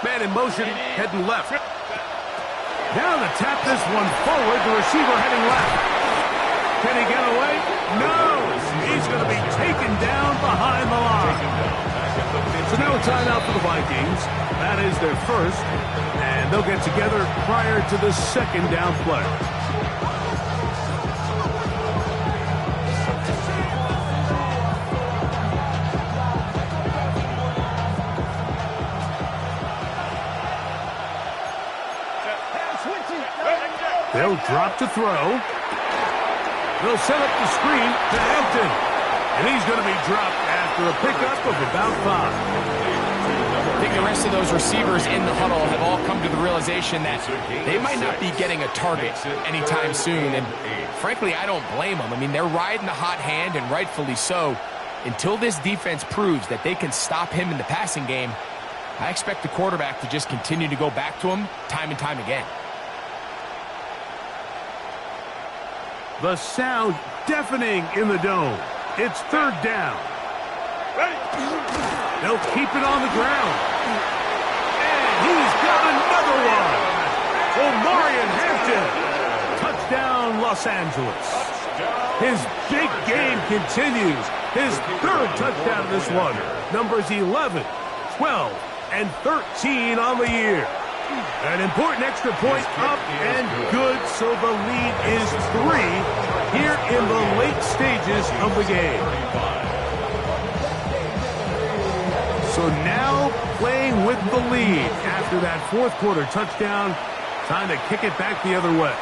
Man in motion, heading left. Now to tap this one forward, the receiver heading left. Can he get away? No! He's going to be taken down behind the line. So now a timeout for the Vikings. That is their first, and they'll get together prior to the second down play. drop to throw. They'll set up the screen to Hampton. And he's going to be dropped after a pickup of about 5. I think the rest of those receivers in the huddle have all come to the realization that they might not be getting a target anytime soon. And frankly, I don't blame them. I mean, they're riding the hot hand, and rightfully so. Until this defense proves that they can stop him in the passing game, I expect the quarterback to just continue to go back to him time and time again. The sound deafening in the dome. It's 3rd down. They'll keep it on the ground. And he's got another one. Omarion Hampton. Touchdown, Los Angeles. His big game continues. His 3rd touchdown of this one. Numbers 11, 12, and 13 on the year. An important extra point up and good, so the lead is 3 here in the late stages of the game. So now playing with the lead after that 4th quarter touchdown. Time to kick it back the other way.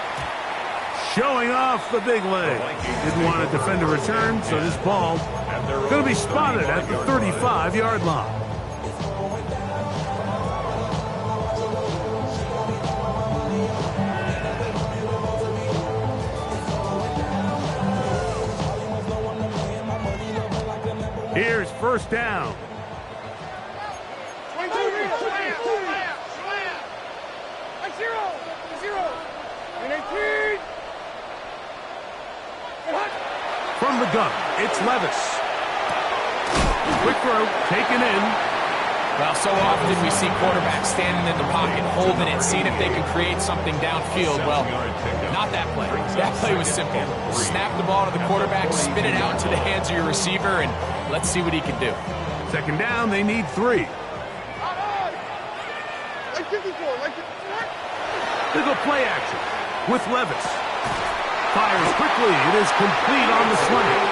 Showing off the big leg. Didn't want to defend a return, so this ball going to be spotted at the 35-yard line. Here's 1st down. From the gun, it's Levis. Quick throw, taken in. Well, so often we see quarterbacks standing in the pocket, holding it, seeing if they can create something downfield. Well, not that play. That play was simple. Snap the ball to the quarterback, spin it out into the hands of your receiver, and let's see what he can do. 2nd down, they need 3. There's a play action with Levis. Fires quickly. It is complete on the slant.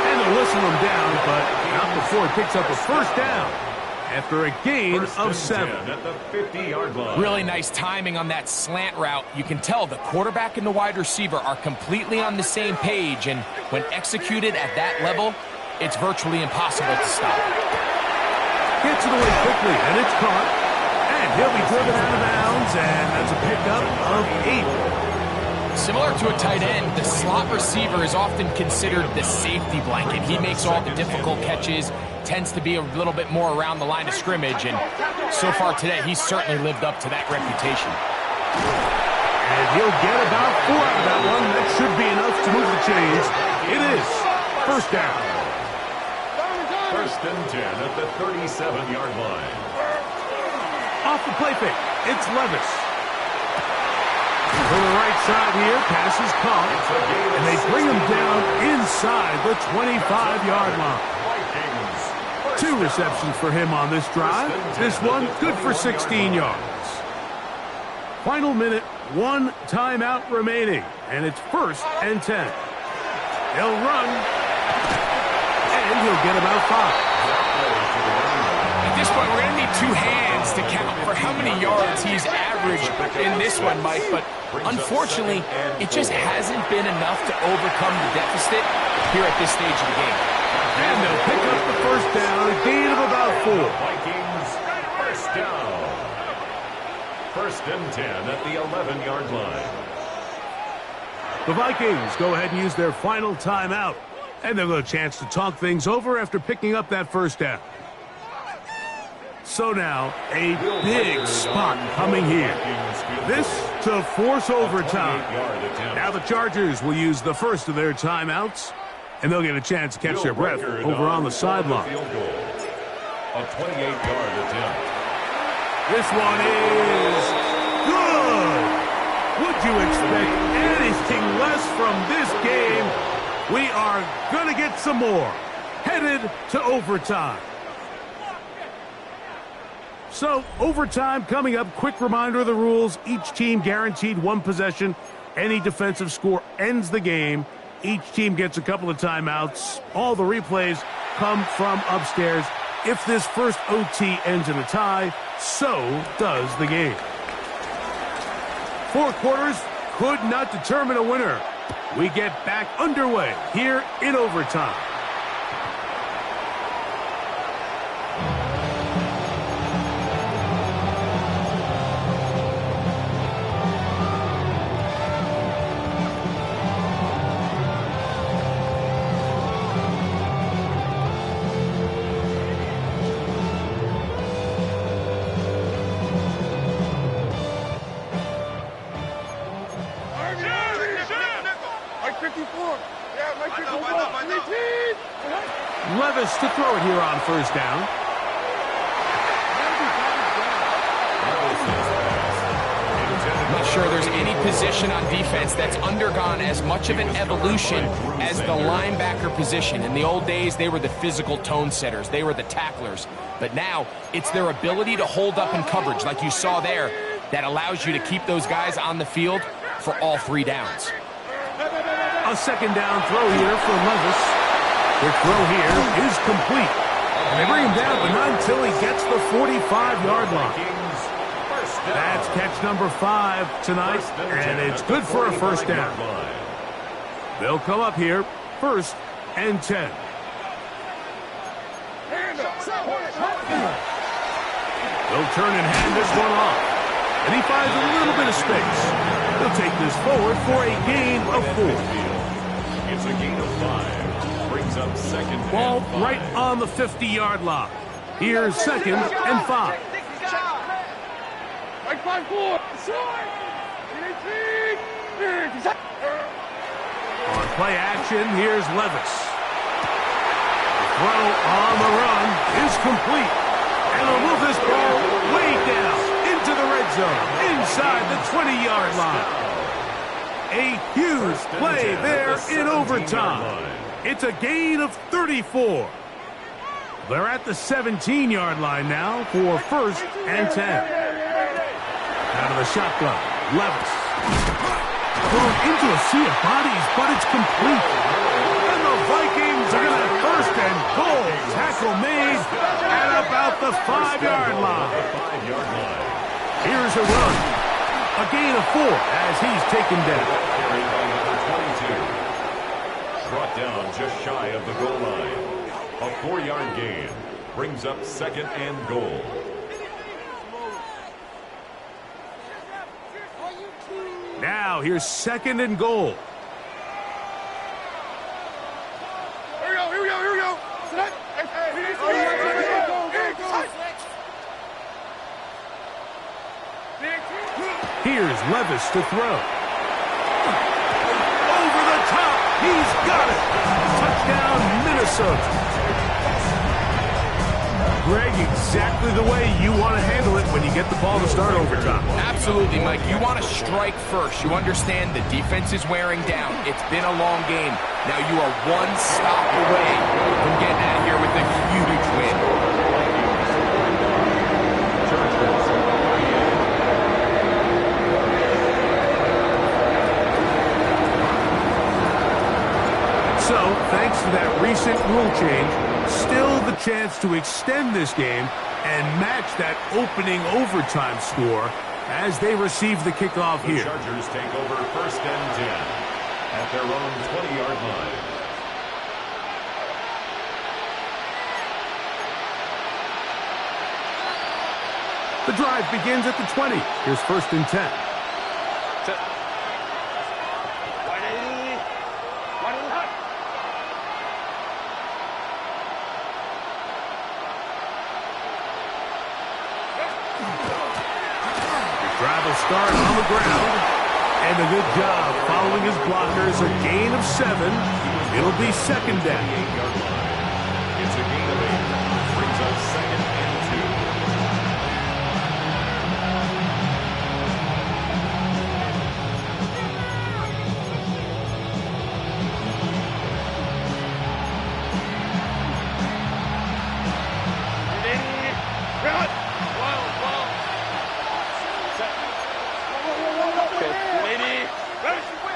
And they'll whistle him down, but not before it picks up a 1st down after a gain of 7. At the 50-yard line. Really nice timing on that slant route. You can tell the quarterback and the wide receiver are completely on the same page, and when executed at that level, it's virtually impossible to stop. Gets it away quickly, and it's caught. And he'll be driven out of bounds, and that's a pickup of 8. Similar to a tight end, the slot receiver is often considered the safety blanket. He makes all the difficult catches, tends to be a little bit more around the line of scrimmage, and so far today, he's certainly lived up to that reputation. And he'll get about 4 out of that one. That should be enough to move the chains. It is 1st down. 1st and 10 at the 37-yard line. Off the play fake, it's Levis. To the right side here, pass is caught, and they bring him down inside the 25-yard line. 2 receptions for him on this drive. This one good for 16 yards. Final minute, 1 timeout remaining, and it's 1st and 10. They'll run, and he'll get about 5. At this point, we're going to need 2 hands to count for how many yards he's averaged in this one, Mike, but unfortunately, it just hasn't been enough to overcome the deficit here at this stage of the game. And they'll pick up the 1st down, a gain of about 4. Vikings, 1st down. 1st and 10 at the 11-yard line. The Vikings go ahead and use their final timeout, and they'll get a chance to talk things over after picking up that 1st down. So now, a big spot coming here. This to force overtime. Now the Chargers will use the first of their timeouts, and they'll get a chance to catch their breath over on the sideline. A 28-yard attempt. This one is good. Would you expect anything less from this game? We are going to get some more. Headed to overtime. So, overtime coming up. Quick reminder of the rules. Each team guaranteed 1 possession. Any defensive score ends the game. Each team gets a couple of timeouts. All the replays come from upstairs. If this first OT ends in a tie, so does the game. 4 quarters, could not determine a winner. We get back underway here in overtime. Levis to throw it here on first down. I'm not sure there's any position on defense that's undergone as much of an evolution as the linebacker position. In the old days, they were the physical tone setters. They were the tacklers. But now, it's their ability to hold up in coverage, like you saw there, that allows you to keep those guys on the field for all 3 downs. A second down throw here for Levis. The throw here is complete. They bring him down, but not until he gets the 45-yard line. That's catch number 5 tonight, and it's good for a first down. They'll come up here, 1st and 10. They'll turn and hand this one off. And he finds a little bit of space. He'll take this forward for a gain of 4. It's a gain of 5. Brings up second Ball and 5. right on the 50-yard line. Here's 2nd and 5. On play action, here's Levis. The throw on the run is complete. And he'll move this ball way down into the red zone, inside the 20-yard line. A huge play there in overtime. It's a gain of 34. They're at the 17-yard line now for 1st and 10. Out of the shotgun, Levis. Thrown into a sea of bodies, but it's complete. And the Vikings are going to have 1st and goal. Tackle made at about the 5-yard line. Here's a run. A gain of 4 as he's taken down. Carried by number 22. Brought down just shy of the goal line. A 4-yard gain. Brings up 2nd and goal. Now here's 2nd and goal. Here we go. Here's Levis to throw. Over the top. He's got it. Touchdown, Minnesota. Greg, exactly the way you want to handle it when you get the ball to start overtime. Absolutely, Mike. You want to strike first. You understand the defense is wearing down. It's been a long game. Now you are 1 stop away from getting out of here with a huge win. So, thanks to that recent rule change, still the chance to extend this game and match that opening overtime score as they receive the kickoff here. The Chargers take over 1st and 10 at their own 20-yard line. The drive begins at the 20. Here's 1st and 10. Start on the ground, and a good job following his blockers. A gain of 7. It'll be 2nd down. It's a gain of 8. Brings up 2nd and 2.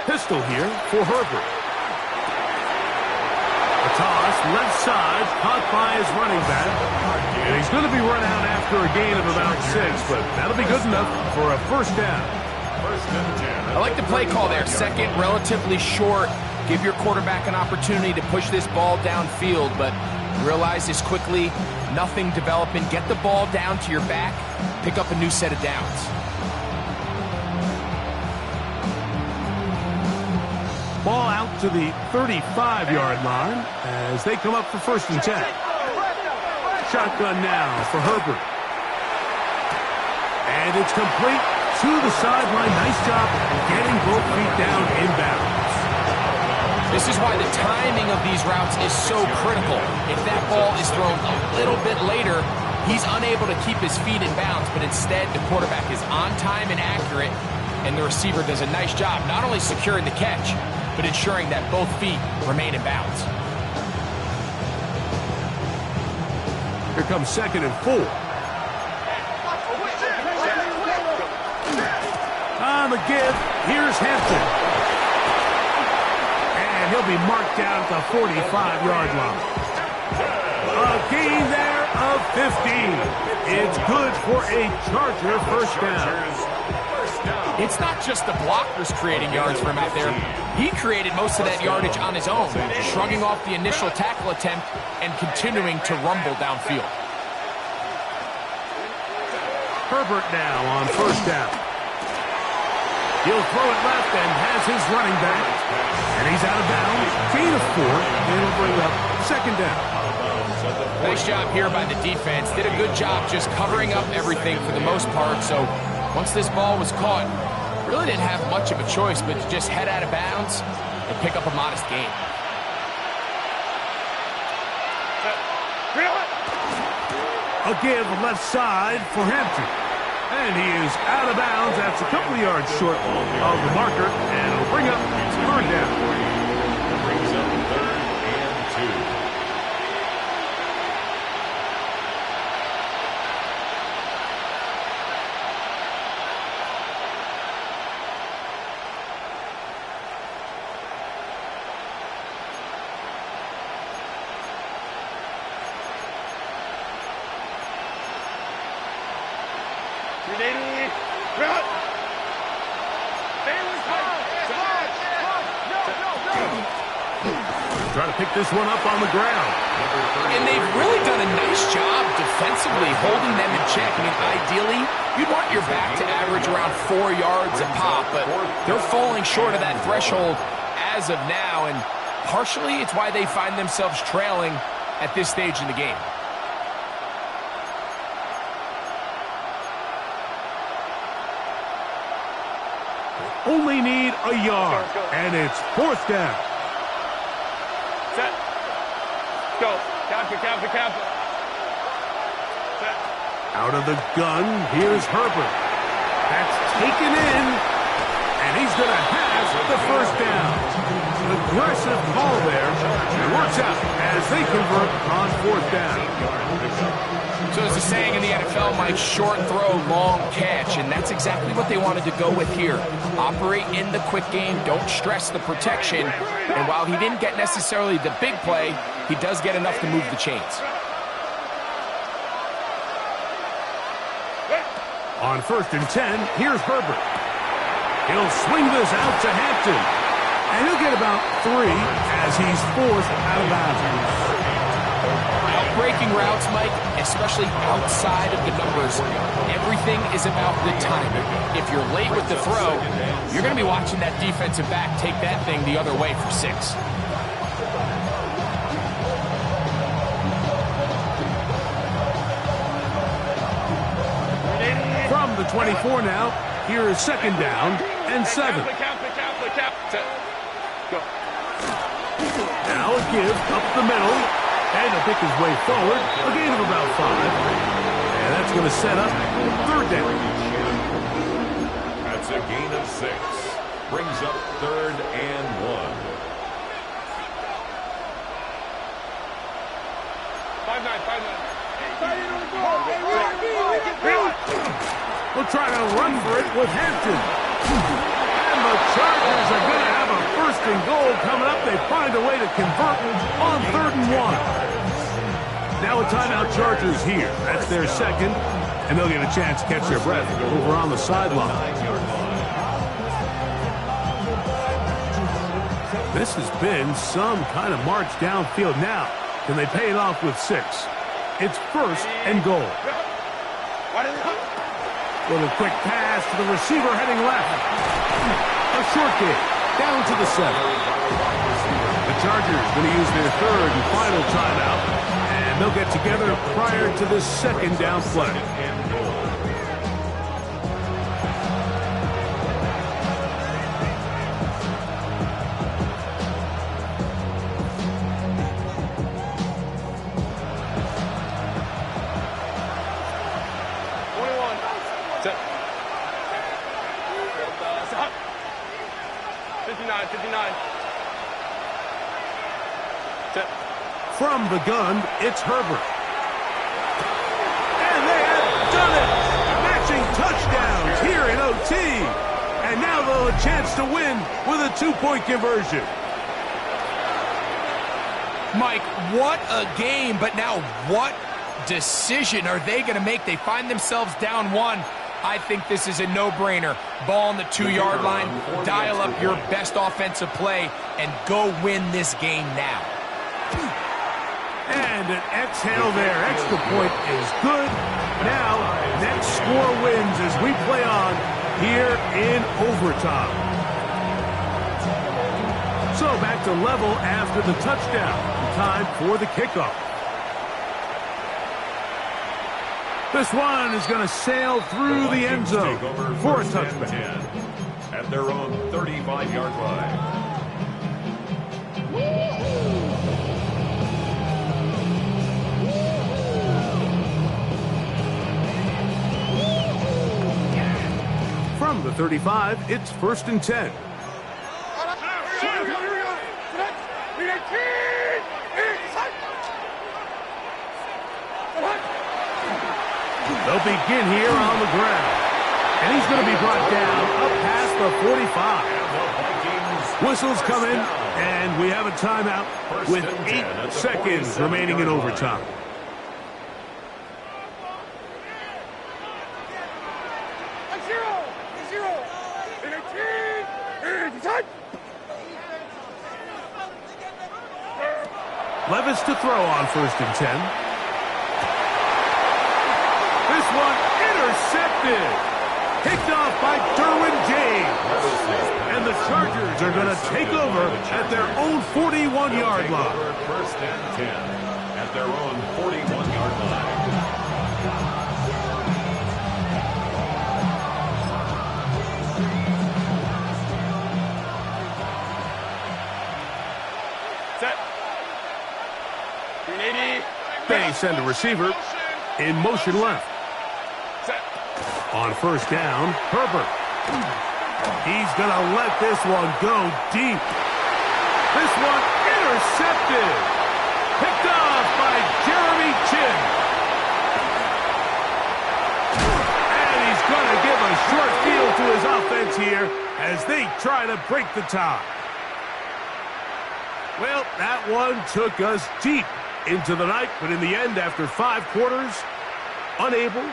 Pistol here for Herbert. A toss, left side, caught by his running back. And he's going to be run out after a gain of about 6, but that'll be good enough for a 1st down. First and 10. I like the play call there. Second, relatively short. Give your quarterback an opportunity to push this ball downfield, but realize this quickly, nothing developing. Get the ball down to your back, pick up a new set of downs. Ball out to the 35-yard line as they come up for first and 10. Shotgun now for Herbert. And it's complete to the sideline. Nice job getting both feet down inbounds. This is why the timing of these routes is so critical. If that ball is thrown a little bit later, he's unable to keep his feet in bounds, but instead the quarterback is on time and accurate, and the receiver does a nice job not only securing the catch, but ensuring that both feet remain in bounds. Here comes second and 4. On the give, here's Hampton. And he'll be marked down at the 45-yard line. A gain there of 15. It's good for a Charger first down. It's not just the blockers creating yards for him out there. He created most of that yardage on his own, shrugging off the initial tackle attempt and continuing to rumble downfield. Herbert now on first down. He'll throw it left and has his running back. And he's out of bounds. Gain of 4. And it'll bring up second down. Nice job here by the defense. Did a good job just covering up everything for the most part. So once this ball was caught, really didn't have much of a choice but to just head out of bounds and pick up a modest gain. A give left side for Hampton. And he is out of bounds. That's a couple of yards short of the marker. And it'll bring up third down. Brings up third and 2. Trying to pick this one up on the ground. And they've really done a nice job defensively holding them in check. I mean, ideally, you'd want your back to average around 4 yards a pop, but they're falling short of that threshold as of now, and partially it's why they find themselves trailing at this stage in the game. Only need a yard, and it's fourth down. Set. Go. Captain. Set. Out of the gun, here's Herbert. That's taken in, and he's going to have the first down. Aggressive call there. It works out as they convert on fourth down. So as the saying in the NFL, Mike, short throw, long catch, and that's exactly what they wanted to go with here. Operate in the quick game, don't stress the protection, and while he didn't get necessarily the big play, he does get enough to move the chains. On first and 10, here's Herbert. He'll swing this out to Hampton, and he'll get about 3 as he's forced out of bounds. Breaking routes, Mike, especially outside of the numbers, everything is about the timing. If you're late with the throw, you're going to be watching that defensive back take that thing the other way for 6. From the 24 now, here is second down and 7. Now a give up the middle. And he'll pick his way forward, a gain of about 5. And that's going to set up third down. That's a gain of 6. Brings up third and 1. 5-9. We'll try to run for it with Hampton. And the Chargers are going to have a first and goal coming up. They find a way to convert on third and 1. Now a timeout Chargers here. That's their second, and they'll get a chance to catch their breath over on the sideline. This has been some kind of march downfield now. Can they pay it off with 6? It's 1st and goal. Little quick pass to the receiver heading left. A short game, down to the 7. The Chargers going to use their 3rd and final timeout, and they'll get together prior to this 2nd down play. From the gun, it's Herbert. And they have done it! Matching touchdowns here in OT. And now they'll have a chance to win with a 2-point conversion. Mike, what a game, but now what decision are they going to make? They find themselves down 1. I think this is a no-brainer. Ball on the 2-yard line, dial up your best offensive play, and go win this game now. And an exhale there. Extra point is good. Now, next score wins as we play on here in overtime. So back to level after the touchdown. Time for the kickoff. This one is going to sail through the end zone for a touchback. At their own 35-yard line. From the 35, it's 1st and 10. They'll begin here on the ground. And he's going to be brought down up past the 45. Whistles come in, and we have a timeout with 8 seconds remaining in overtime. Levis to throw on 1st and 10. This one intercepted. Picked off by Derwin James. And the Chargers are going to take over at their own 41-yard line. 1st and 10 at their own 41-yard line. They send a receiver in motion left. On 1st down, Herbert. He's going to let this one go deep. This one intercepted. Picked off by Jeremy Chin. And he's going to give a short field to his offense here as they try to break the tie. Well, that one took us deep into the night, but in the end, after 5 quarters, unable